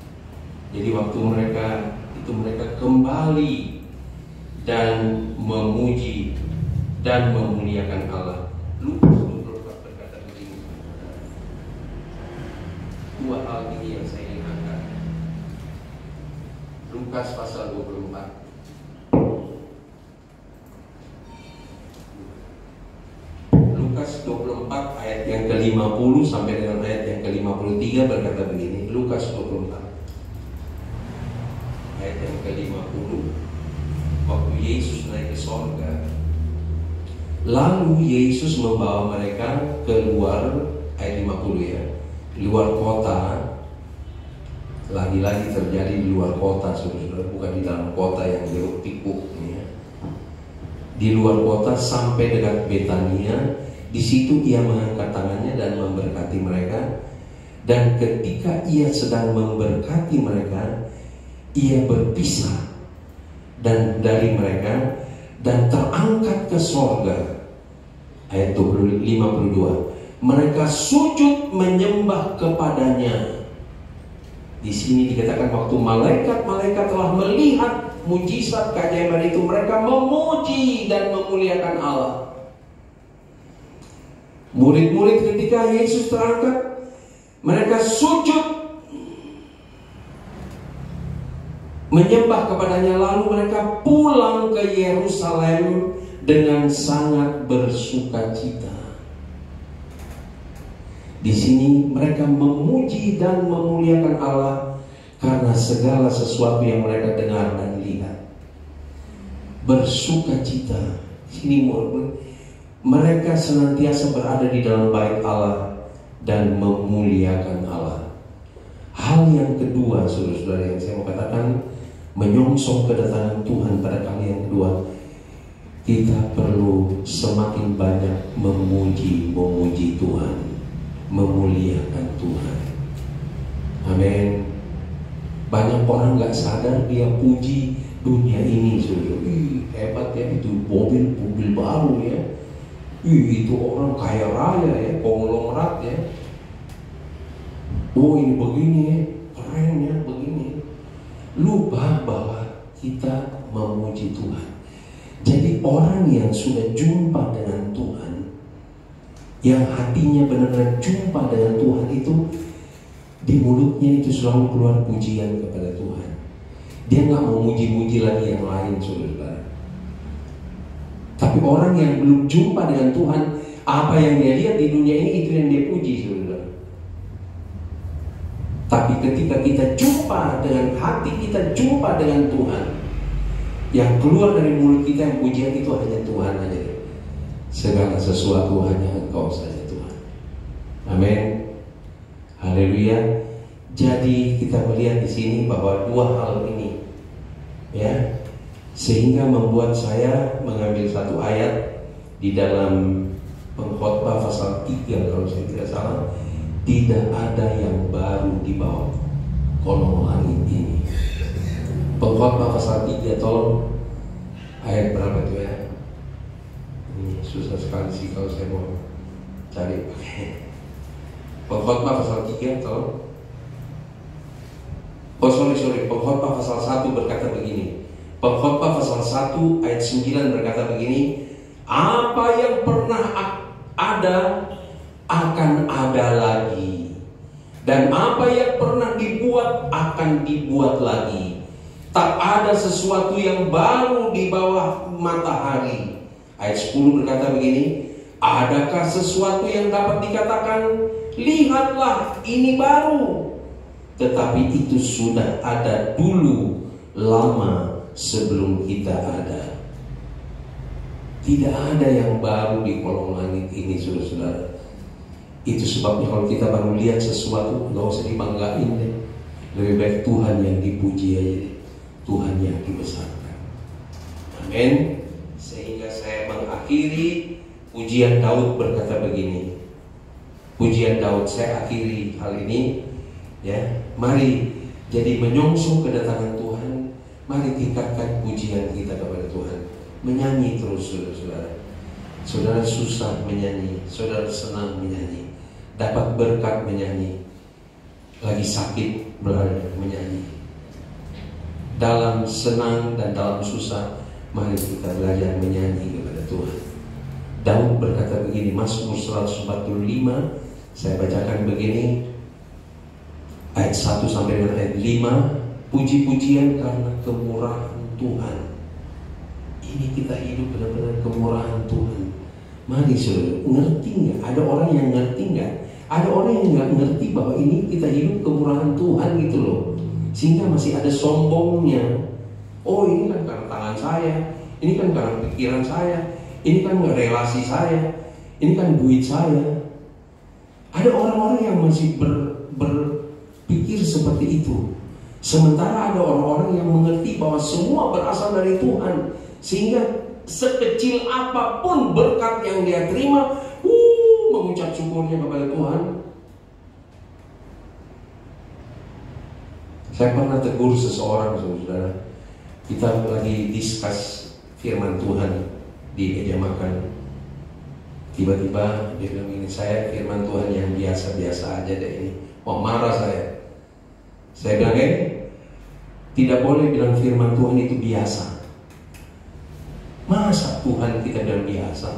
Jadi waktu mereka kembali dan memuji dan memuliakan Allah. Lukas 24 berkata begini. Dua hal ini yang saya ingin angkat. Lukas pasal 24. Lukas 24 ayat yang ke-50 sampai dengan ayat yang ke-53 berkata begini. Lukas 24 ayat yang ke-50. Waktu Yesus naik ke sorga, lalu Yesus membawa mereka keluar, ayat ayat 50 ya. Luar kota, lagi-lagi terjadi di luar kota, saudara-saudara, bukan di dalam kota yang jeruk pikuk ya. Di luar kota sampai dekat Betania. Di situ ia mengangkat tangannya dan memberkati mereka. Dan ketika ia sedang memberkati mereka, ia berpisah dan dari mereka dan terangkat ke sorga. Ayat 52. Mereka sujud menyembah kepadanya. Di sini dikatakan waktu malaikat-malaikat telah melihat mujizat keajaiban itu, mereka memuji dan memuliakan Allah. Murid-murid ketika Yesus terangkat, mereka sujud menyembah kepadanya, lalu mereka pulang ke Yerusalem dengan sangat bersukacita. Di sini mereka memuji dan memuliakan Allah karena segala sesuatu yang mereka dengar dan lihat. Bersukacita. Sini mereka senantiasa berada di dalam bait Allah dan memuliakan Allah. Hal yang kedua, saudara-saudara, yang saya mau katakan, menyongsong kedatangan Tuhan pada kali yang kedua, kita perlu semakin banyak memuji Tuhan, memuliakan Tuhan. Amin. Banyak orang gak sadar dia puji dunia ini, saudara. Hebat ya, itu mobil baru ya. Itu orang kaya raya ya, konglomerat ya. Oh ini begini ya, keren ya, begini. Lupa bahwa kita memuji Tuhan. Jadi orang yang sudah jumpa dengan Tuhan, yang hatinya benar-benar jumpa dengan Tuhan itu, di mulutnya itu selalu keluar pujian kepada Tuhan. Dia nggak mau muji-muji lagi yang lain, saudara. Tapi orang yang belum jumpa dengan Tuhan, apa yang dia lihat di dunia ini itu yang dia puji, saudara. Tapi ketika kita jumpa dengan hati, kita jumpa dengan Tuhan, yang keluar dari mulut kita yang pujian itu hanya Tuhan aja. Segala sesuatu hanya Engkau saja Tuhan. Amin. Haleluya. Jadi kita melihat di sini bahwa dua hal ini, ya, sehingga membuat saya mengambil satu ayat di dalam Pengkhotbah pasal 3 kalau saya tidak salah. Tidak ada yang baru di bawah kolong langit ini. Pengkhotbah pasal 3, tolong ayat berapa itu ya? Ini susah sekali sih kalau saya mau cari. Pengkhotbah pasal 3, tolong. Oh sorry, Pengkhotbah pasal 1 berkata begini. Pengkhotbah pasal 1 ayat 9 berkata begini. Apa yang pernah ada akan ada lagi, dan apa yang pernah dibuat akan dibuat lagi. Tak ada sesuatu yang baru di bawah matahari. Ayat 10 berkata begini. Adakah sesuatu yang dapat dikatakan, lihatlah ini baru, tetapi itu sudah ada dulu, lama sebelum kita ada. Tidak ada yang baru di kolong langit ini, saudara-saudara. Itu sebabnya kalau kita baru lihat sesuatu, gak usah dibanggain deh. Lebih baik Tuhan yang dipuji aja deh. Tuhan yang dibesarkan. Amin. Sehingga saya mengakhiri pujian Daud berkata begini. Pujian Daud saya akhiri hal ini, ya. Mari jadi menyongsong kedatangan Tuhan. Mari tingkatkan pujian kita kepada Tuhan. Menyanyi terus, saudara-saudara. Saudara susah menyanyi, saudara senang menyanyi, dapat berkat menyanyi, lagi sakit belajar menyanyi. Dalam senang dan dalam susah, mari kita belajar menyanyi kepada Tuhan. Daud berkata begini, Mazmur 145, saya bacakan begini, ayat 1 sampai dengan ayat 5. Puji-pujian karena kemurahan Tuhan. Ini kita hidup benar-benar kemurahan Tuhan. Mari saudara, ngerti nggak? Ada orang yang ngerti nggak? Ada orang yang nggak ngerti bahwa ini kita hidup kemurahan Tuhan gitu loh. Sehingga masih ada sombongnya. Oh ini kan karena tangan saya, ini kan karena pikiran saya, ini kan relasi saya, ini kan duit saya. Ada orang-orang yang masih berpikir seperti itu. Sementara ada orang-orang yang mengerti bahwa semua berasal dari Tuhan, sehingga sekecil apapun berkat yang dia terima, mengucap syukurnya kepada Tuhan. Saya pernah tegur seseorang, saudara. Kita lagi discuss firman Tuhan di meja makan. Tiba-tiba dia bilang ini, saya firman Tuhan yang biasa-biasa aja deh ini. Mau marah saya. Saya bilang tidak boleh bilang firman Tuhan itu biasa. Masa Tuhan kita bilang biasa?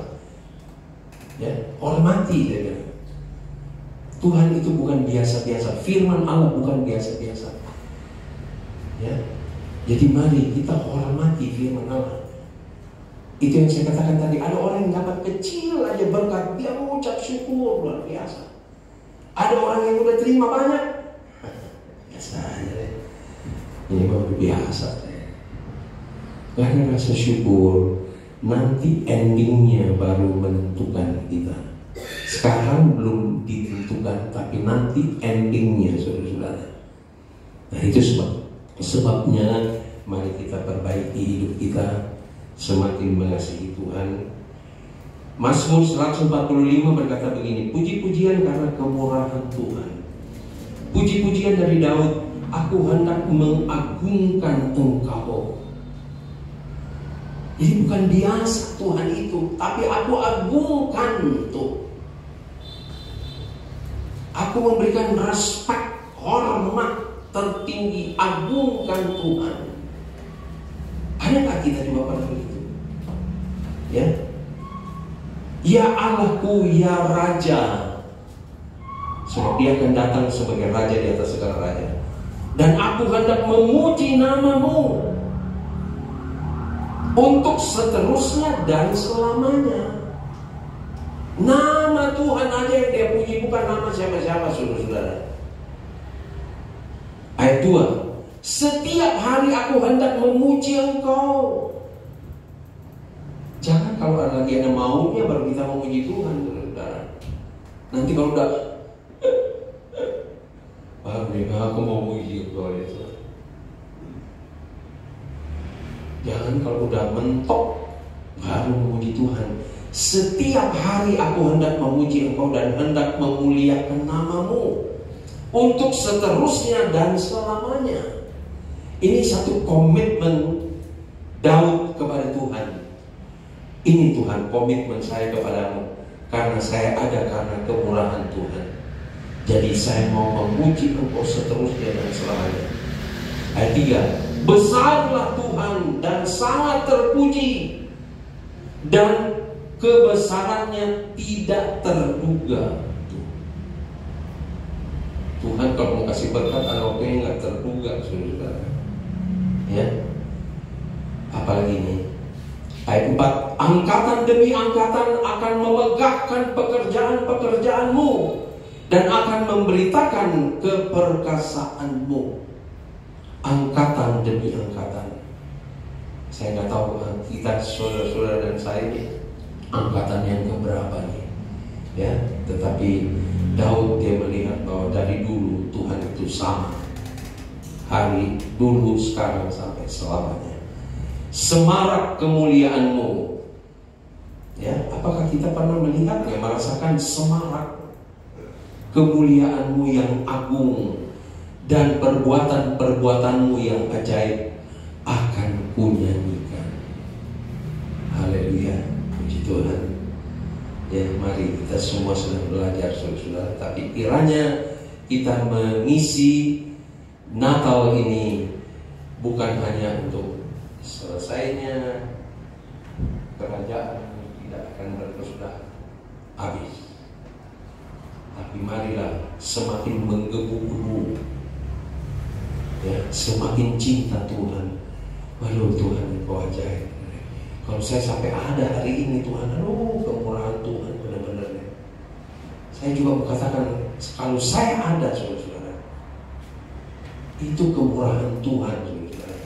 Ya, hormati dia bilang. Tuhan itu bukan biasa-biasa. Firman Allah bukan biasa-biasa. Ya. Jadi mari kita hormati firman Allah. Itu yang saya katakan tadi. Ada orang yang dapat kecil aja berkat, dia mengucap syukur luar biasa. Ada orang yang udah terima banyak, biasa aja deh. Ini baru biasa deh. Gak ada rasa syukur. Nanti endingnya baru menentukan kita. Sekarang belum ditentukan, tapi nanti endingnya, saudara-saudara. Nah itu sebabnya mari kita perbaiki hidup kita, semakin mengasihi Tuhan. Mazmur 145 berkata begini, puji-pujian karena kemurahan Tuhan. Puji-pujian dari Daud, aku hendak mengagungkan Engkau. Jadi bukan biasa Tuhan itu, tapi aku agungkan Tuh. Aku memberikan respek, hormat tertinggi, agungkan Tuhan. Adakah kita juga pernah begitu? Ya, ya Allahku, ya Raja. Sebab dia akan datang sebagai Raja di atas segala raja. Dan aku hendak memuji nama-Mu untuk seterusnya dan selamanya. Nama Tuhan aja yang dia puji, bukan nama siapa-siapa, saudara-saudara. Ayat 2, setiap hari aku hendak memuji Engkau. Jangan kalau lagi ada maunya baru kita memuji Tuhan, saudara. Nanti kalau udah aku mau memuji Engkau ya. Jangan kalau udah mentok baru memuji Tuhan. Setiap hari aku hendak memuji Engkau dan hendak memuliakan nama-Mu untuk seterusnya dan selamanya. Ini satu komitmen Daud kepada Tuhan. Ini Tuhan, komitmen saya kepadamu, karena saya ada karena kemurahan Tuhan. Jadi saya mau memuji Engkau seterusnya dan selamanya. Ayat 3, besarlah Tuhan dan sangat terpuji, dan kebesarannya tidak terduga. Tuhan kalau mau kasih berkat ada waktunya nggak terduga, saudara. Ya, apalagi ini ayat 4, angkatan demi angkatan akan memegahkan pekerjaan-pekerjaan-Mu dan akan memberitakan keperkasaanmu. Angkatan demi angkatan. Saya nggak tahu kita saudara-saudara dan saya ini angkatan yang keberapa nih, ya. Tetapi Daud dia melihat bahwa dari dulu Tuhan itu sama, hari dulu, sekarang, sampai selamanya. Semarak kemuliaan-Mu. Ya, apakah kita pernah melihat ya, merasakan semarak kemuliaan-Mu yang agung dan perbuatan-perbuatan-Mu yang ajaib akan kunyanyikan. Haleluya, puji Tuhan. Ya, mari kita semua sedang belajar, saudara-saudara. Tapi kiranya kita mengisi Natal ini bukan hanya untuk selesainya kerajaan tidak akan berkesudahan habis, tapi marilah semakin menggebu-gebu, ya, semakin cinta Tuhan. Waduh Tuhan, Engkau ajaib. Kalau saya sampai ada hari ini Tuhan, aduh kemurahan Tuhan benar-benar. Saya juga mengatakan kalau saya ada, saudara-saudara, itu kemurahan Tuhan, saudara.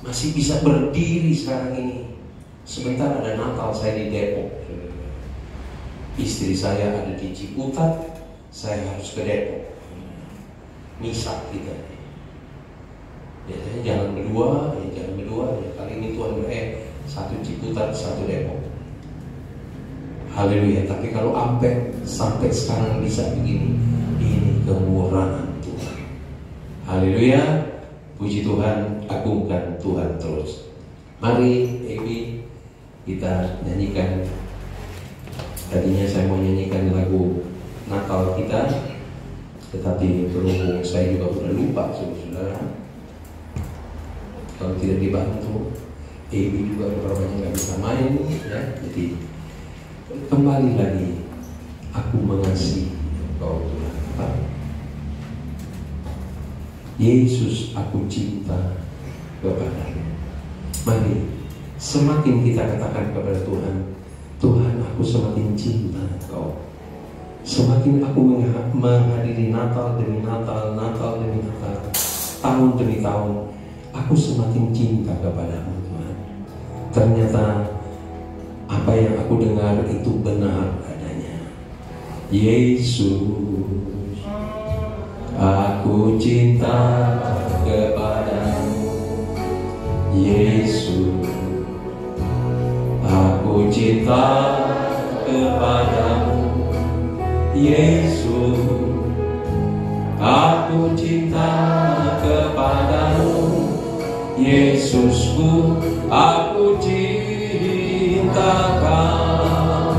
Masih bisa berdiri sekarang ini. Sebentar ada Natal saya di Depok, saudara. Istri saya ada di Ciputat, saya harus ke Depok. Misah kita. Biasanya jalan berdua, ya. Kali ini Tuhan satu Ciputat, satu Depok. Haleluya. Tapi kalau sampai sekarang bisa begini, ini kemurahan Tuhan. Haleluya. Puji Tuhan, agungkan Tuhan terus. Mari Ebi, kita nyanyikan. Tadinya saya mau nyanyikan lagu Natal kita, tetapi berhubung saya juga sudah lupa, saudara. Kalau tidak dibantu, Ebi juga beberapa nggak bisa main, ya. Jadi kembali lagi, aku mengasihi Engkau Tuhan. Yesus, aku cinta kepadamu. Mari, semakin kita katakan kepada Tuhan, Tuhan, aku semakin cinta Engkau. Semakin aku menghadiri Natal demi Natal, Natal demi Natal, tahun demi tahun, aku semakin cinta kepadamu Tuhan. Ternyata apa yang aku dengar itu benar adanya. Yesus, aku cinta kepadamu. Yesus, aku cinta kepadamu. Yesus, aku cinta kepadamu. Yesusku, aku cinta Kau.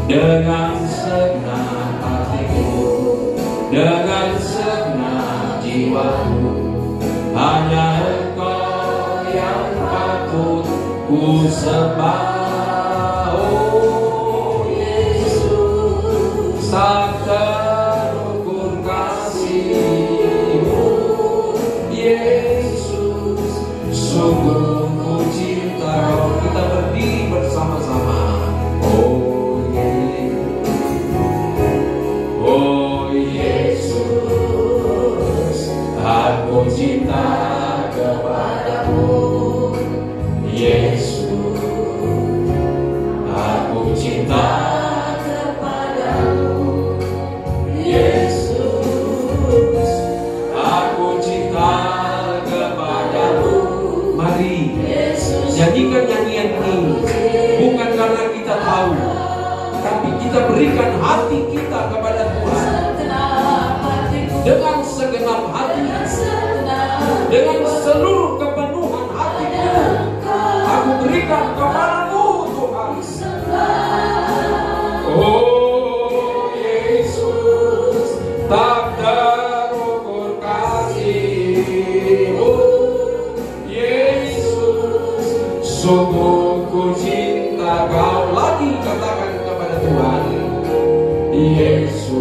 Dengan segenap hatiku, dengan segenap jiwaku, hanya Engkau yang patut ku sembah. Oh Yesus, tak terukur kasih-Mu. Yesus, sungguh ku cinta Kau. Kita berdiri bersama-sama. Oh Yesus, aku cinta kepadamu. Yesus, aku cinta kepadamu. Yesus, aku cinta kepadamu. Mari nyanyikan nyanyian ini, bukan karena kita tahu, tapi kita berikan hati kita kepada Tuhan dengan segenap hati, dengan seluruh kepenuhan hatiku. Aku berikan kepadamu Tuhan. Oh Yesus, tak terukur kasih-Mu. Yesus, sungguh ku cinta Kau. Lagi katakan kepada Tuhan. Yesus,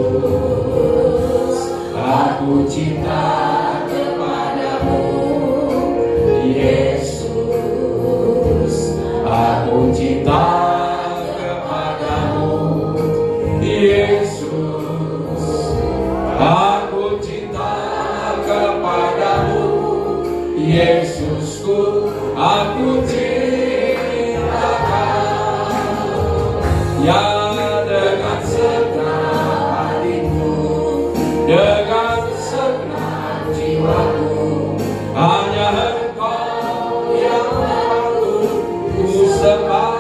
aku cinta kepadamu. Yesus, aku cinta kepadamu. Yesus, aku cinta kepadamu. Yesusku, aku cinta Kau. Ya, dengan segenap hatiku, dengan segenap jiwaku, hanya Engkau yang patut ku sembah.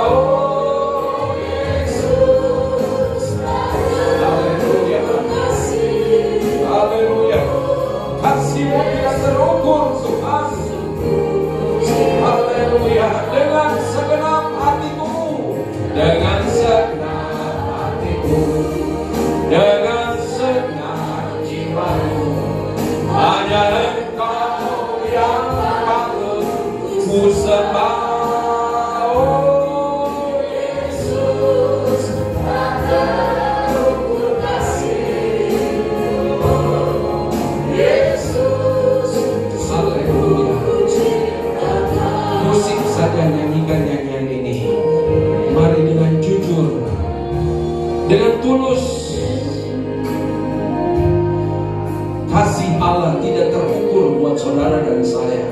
Oh Yesus, haleluya, haleluya. Kasih-Mu tidak terukur Tuhan. Haleluya. Dengan segenap hatiku, dengan segenap hatiku, dengan segenap jiwaku, hanya Engkau yang patut ku sembah. Oh Yesus, tak terukur kasih-Mu. Yesus, haleluya. Musik saja nyanyikan nyanyian ini. Mari dengan jujur, dengan tulus. Kasih Allah tidak terukur buat saudara dan saya.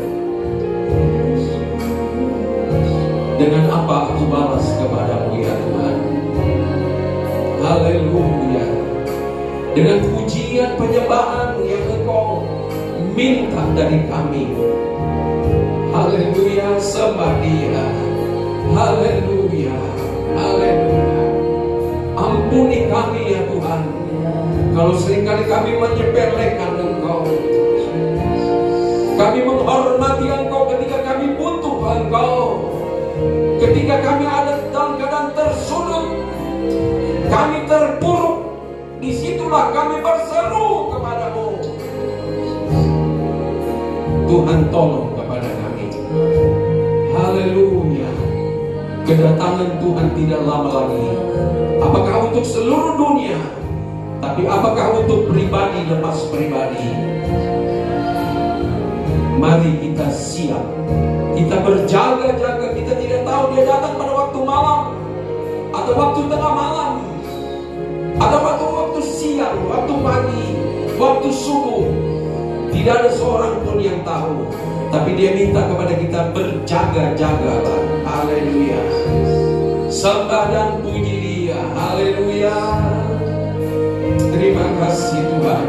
Dengan apa aku balas kepadamu ya Tuhan? dengan pujian penyembahan yang Engkau minta dari kami. Haleluya, sembah Dia. Haleluya, haleluya. Ampuni kami ya Tuhan, kalau seringkali kami menyepelekan Engkau. Kami menghormati Engkau ketika kami butuh Engkau. Ketika kami ada dalam keadaan tersudut, kami terpuruk, disitulah kami berseru kepadamu. Tuhan tolong kepada kami. Haleluya. Kedatangan Tuhan tidak lama lagi. Apakah untuk seluruh dunia, tapi apakah untuk pribadi lepas pribadi? Mari kita siap. Kita berjaga-jaga. Kita tidak tahu Dia datang pada waktu malam, atau waktu tengah malam, atau waktu siang, waktu pagi, waktu subuh. Tidak ada seorang pun yang tahu. Tapi Dia minta kepada kita berjaga-jagalah. Haleluya. Sembah dan puji Dia. Haleluya. Terima kasih Tuhan.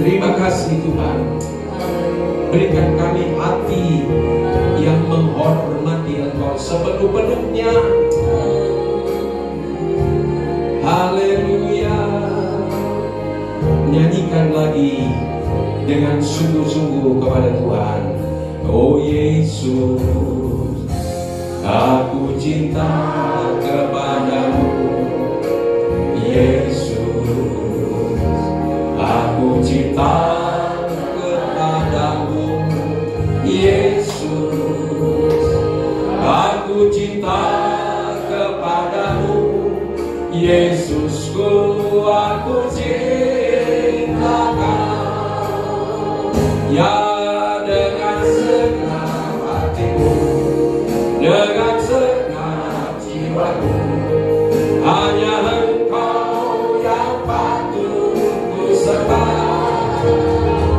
Terima kasih Tuhan. Berikan kami hati yang menghormati Engkau sepenuh-penuhnya. Haleluya. Nyanyikan lagi dengan sungguh-sungguh kepada Tuhan. Oh Yesus, aku cinta kepadamu. Yesus, aku cinta kepadamu. Yesus, aku cinta kepadamu. Yesusku, aku cintakan. Ya, dengan segenap hatiku, dengan segenap jiwaku, hanya Engkau yang patut ku sembah.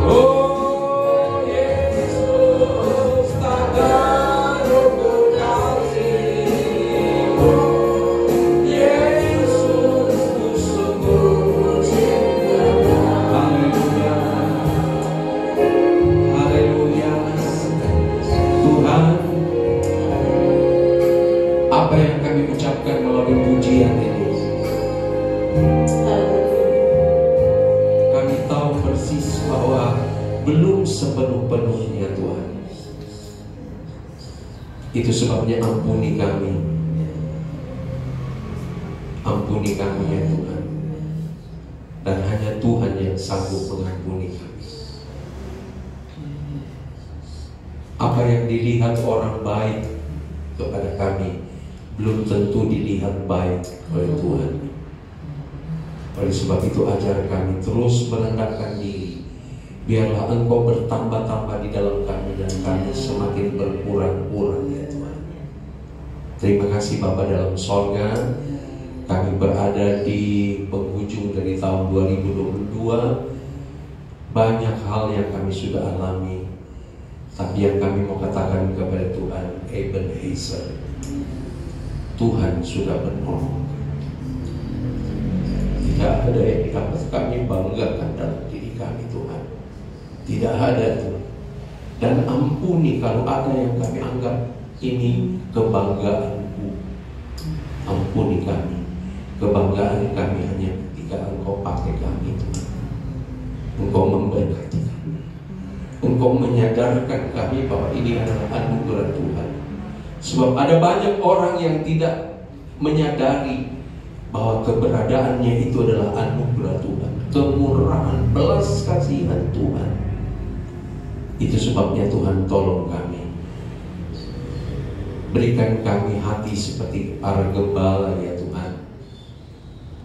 Oh Yesus, tak terukur kasih-Mu. Yesus, ku sungguh cinta. Haleluya. Haleluya. Tuhan, apa yang kami ucapkan melalui pujian ini, kami tahu persis bahwa belum sepenuh-penuhnya Tuhan. Itu sebabnya ampuni kami. Ampuni kami ya Tuhan. Dan hanya Tuhan yang sanggup mengampuni kami. Apa yang dilihat orang baik kepada kami belum tentu dilihat baik oleh Tuhan. Oleh sebab itu ajar kami terus merendahkan diri. Biarlah Engkau bertambah-tambah di dalam kami dan kami semakin berkurang-kurang ya Tuhan. Terima kasih Bapa dalam sorga. Kami berada di penghujung dari tahun 2022. Banyak hal yang kami sudah alami, tapi yang kami mau katakan kepada Tuhan, Ebenezer, Tuhan sudah menolong. Tidak ada yang dapat kami banggakan dalam diri kami Tuhan. Tidak ada Tuhan. Dan ampuni kalau ada yang kami anggap ini kebanggaanku. Ampuni kami. Kebanggaan kami hanya ketika Engkau pakai kami Tuhan. Engkau memberkati kami. Engkau menyadarkan kami bahwa ini adalah anugerah Tuhan. Sebab ada banyak orang yang tidak menyadari bahwa keberadaannya itu adalah anugerah Tuhan, kemurahan, belas kasihan Tuhan. Itu sebabnya Tuhan tolong kami. Berikan kami hati seperti para gembala ya Tuhan,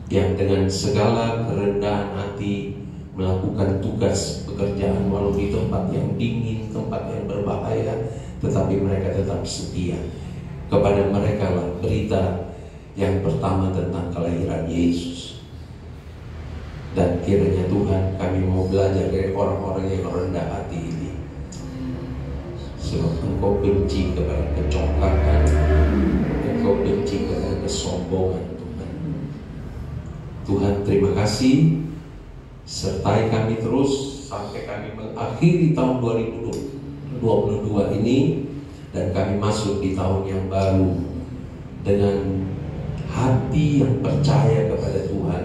yang dengan segala kerendahan hati melakukan tugas pekerjaan walau di tempat yang dingin, tempat yang berbahaya, tetapi mereka tetap setia. Kepada mereka lah berita yang pertama tentang kelahiran Yesus. Dan kiranya Tuhan kami mau belajar dari orang-orang yang rendah hati ini. Sebab Engkau benci kepada kecongkakan, Engkau benci kepada kesombongan Tuhan. Tuhan terima kasih, sertai kami terus sampai kami mengakhiri tahun 2022 ini, dan kami masuk di tahun yang baru dengan hati yang percaya kepada Tuhan,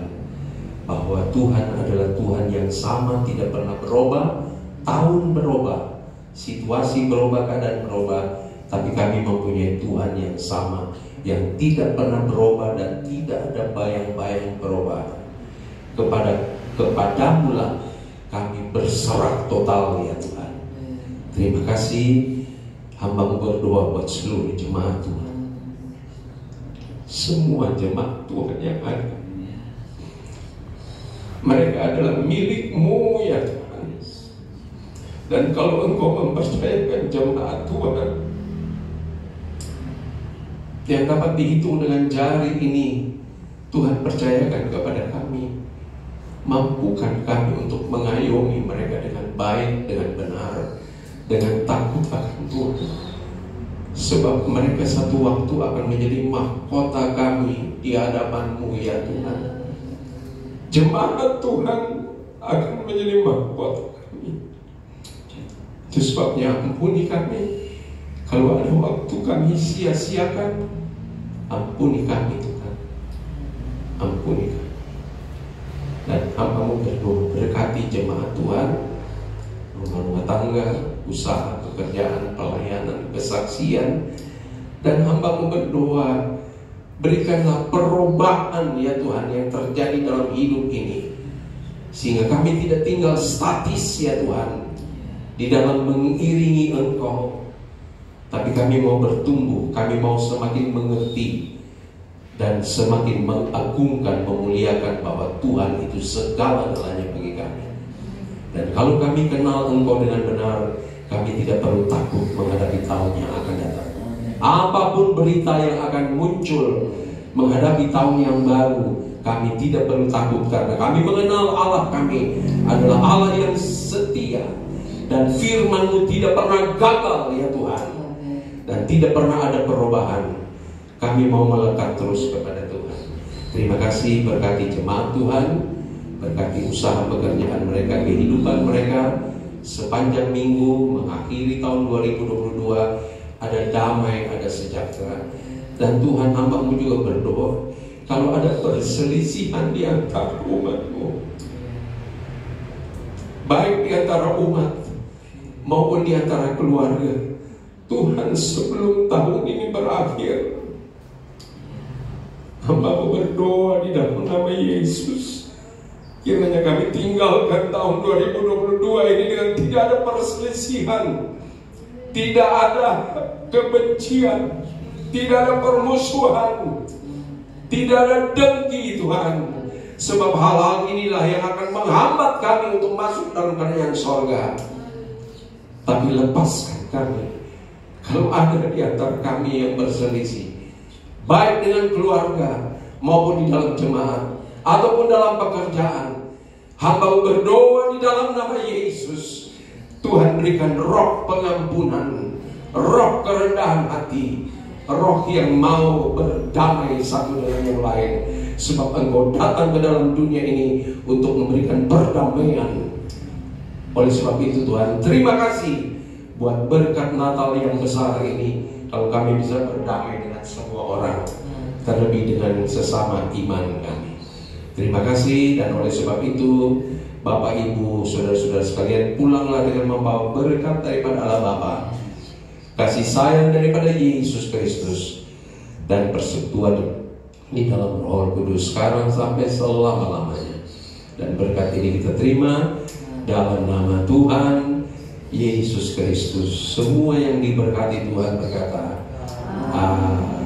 bahwa Tuhan adalah Tuhan yang sama, tidak pernah berubah. Tahun berubah, situasi berubah, keadaan berubah, tapi kami mempunyai Tuhan yang sama, yang tidak pernah berubah dan tidak ada bayang-bayang perubahan. Kepadamu lah kami berserah total ya Tuhan. Terima kasih. Hamba berdoa buat seluruh jemaat Tuhan, semua jemaat Tuhan yang ada, mereka adalah milik-Mu ya Tuhan. Dan kalau Engkau mempercayakan jemaat Tuhan yang dapat dihitung dengan jari ini, Tuhan percayakan kepada kami, mampukan kami untuk mengayomi mereka dengan baik, dengan benar, dengan takut akan Tuhan. Sebab mereka satu waktu akan menjadi mahkota kami di hadapan-Mu ya Tuhan. Jemaat Tuhan akan menjadi mahkota kami. Itu sebabnya ampuni kami kalau ada waktu kami sia-siakan. Ampuni kami Tuhan, ampuni kami. Dan hamba-Mu berdoa, berkati jemaat Tuhan, rumah tangga, usaha, pekerjaan, pelayanan, kesaksian. Dan hamba-Mu berdoa, berikanlah perubahan ya Tuhan yang terjadi dalam hidup ini, sehingga kami tidak tinggal statis ya Tuhan di dalam mengiringi Engkau, tapi kami mau bertumbuh, kami mau semakin mengerti dan semakin mengagungkan, memuliakan bahwa Tuhan itu segala-galanya bagi kami. Dan kalau kami kenal Engkau dengan benar, kami tidak perlu takut menghadapi tahun yang akan datang. Apapun berita yang akan muncul menghadapi tahun yang baru, kami tidak perlu takut, karena kami mengenal Allah kami adalah Allah yang setia, dan firman-Mu tidak pernah gagal ya Tuhan, dan tidak pernah ada perubahan. Kami mau melekat terus kepada Tuhan. Terima kasih, berkati jemaat Tuhan, berkati usaha pekerjaan mereka, kehidupan mereka sepanjang minggu mengakhiri tahun 2022, ada damai, ada sejahtera. Dan Tuhan, hamba-Mu juga berdoa, kalau ada perselisihan di antara umat-Mu, baik di antara umat maupun di antara keluarga, Tuhan, sebelum tahun ini berakhir, hamba-Mu berdoa di dalam nama Yesus, kiranya kami tinggalkan tahun 2022 ini dengan tidak ada perselisihan, tidak ada kebencian, tidak ada permusuhan, tidak ada dengki Tuhan. Sebab hal-hal inilah yang akan menghambat kami untuk masuk dalam kerajaan sorga. Tapi lepaskan kami kalau ada di antara kami yang berselisih, baik dengan keluarga maupun di dalam jemaat ataupun dalam pekerjaan. Hamba berdoa di dalam nama Yesus, Tuhan berikan roh pengampunan, roh kerendahan hati, roh yang mau berdamai satu dengan yang lain. Sebab Engkau datang ke dalam dunia ini untuk memberikan perdamaian. Oleh sebab itu Tuhan, terima kasih buat berkat Natal yang besar ini, kalau kami bisa berdamai dengan semua orang, terlebih dengan sesama iman kami. Terima kasih. Dan oleh sebab itu, Bapak, Ibu, saudara-saudara sekalian, pulanglah dengan membawa berkat daripada Allah Bapa, kasih sayang daripada Yesus Kristus, dan persekutuan di dalam Roh Kudus sekarang sampai selama-lamanya. Dan berkat ini kita terima dalam nama Tuhan Yesus Kristus. Semua yang diberkati Tuhan berkata, Amin.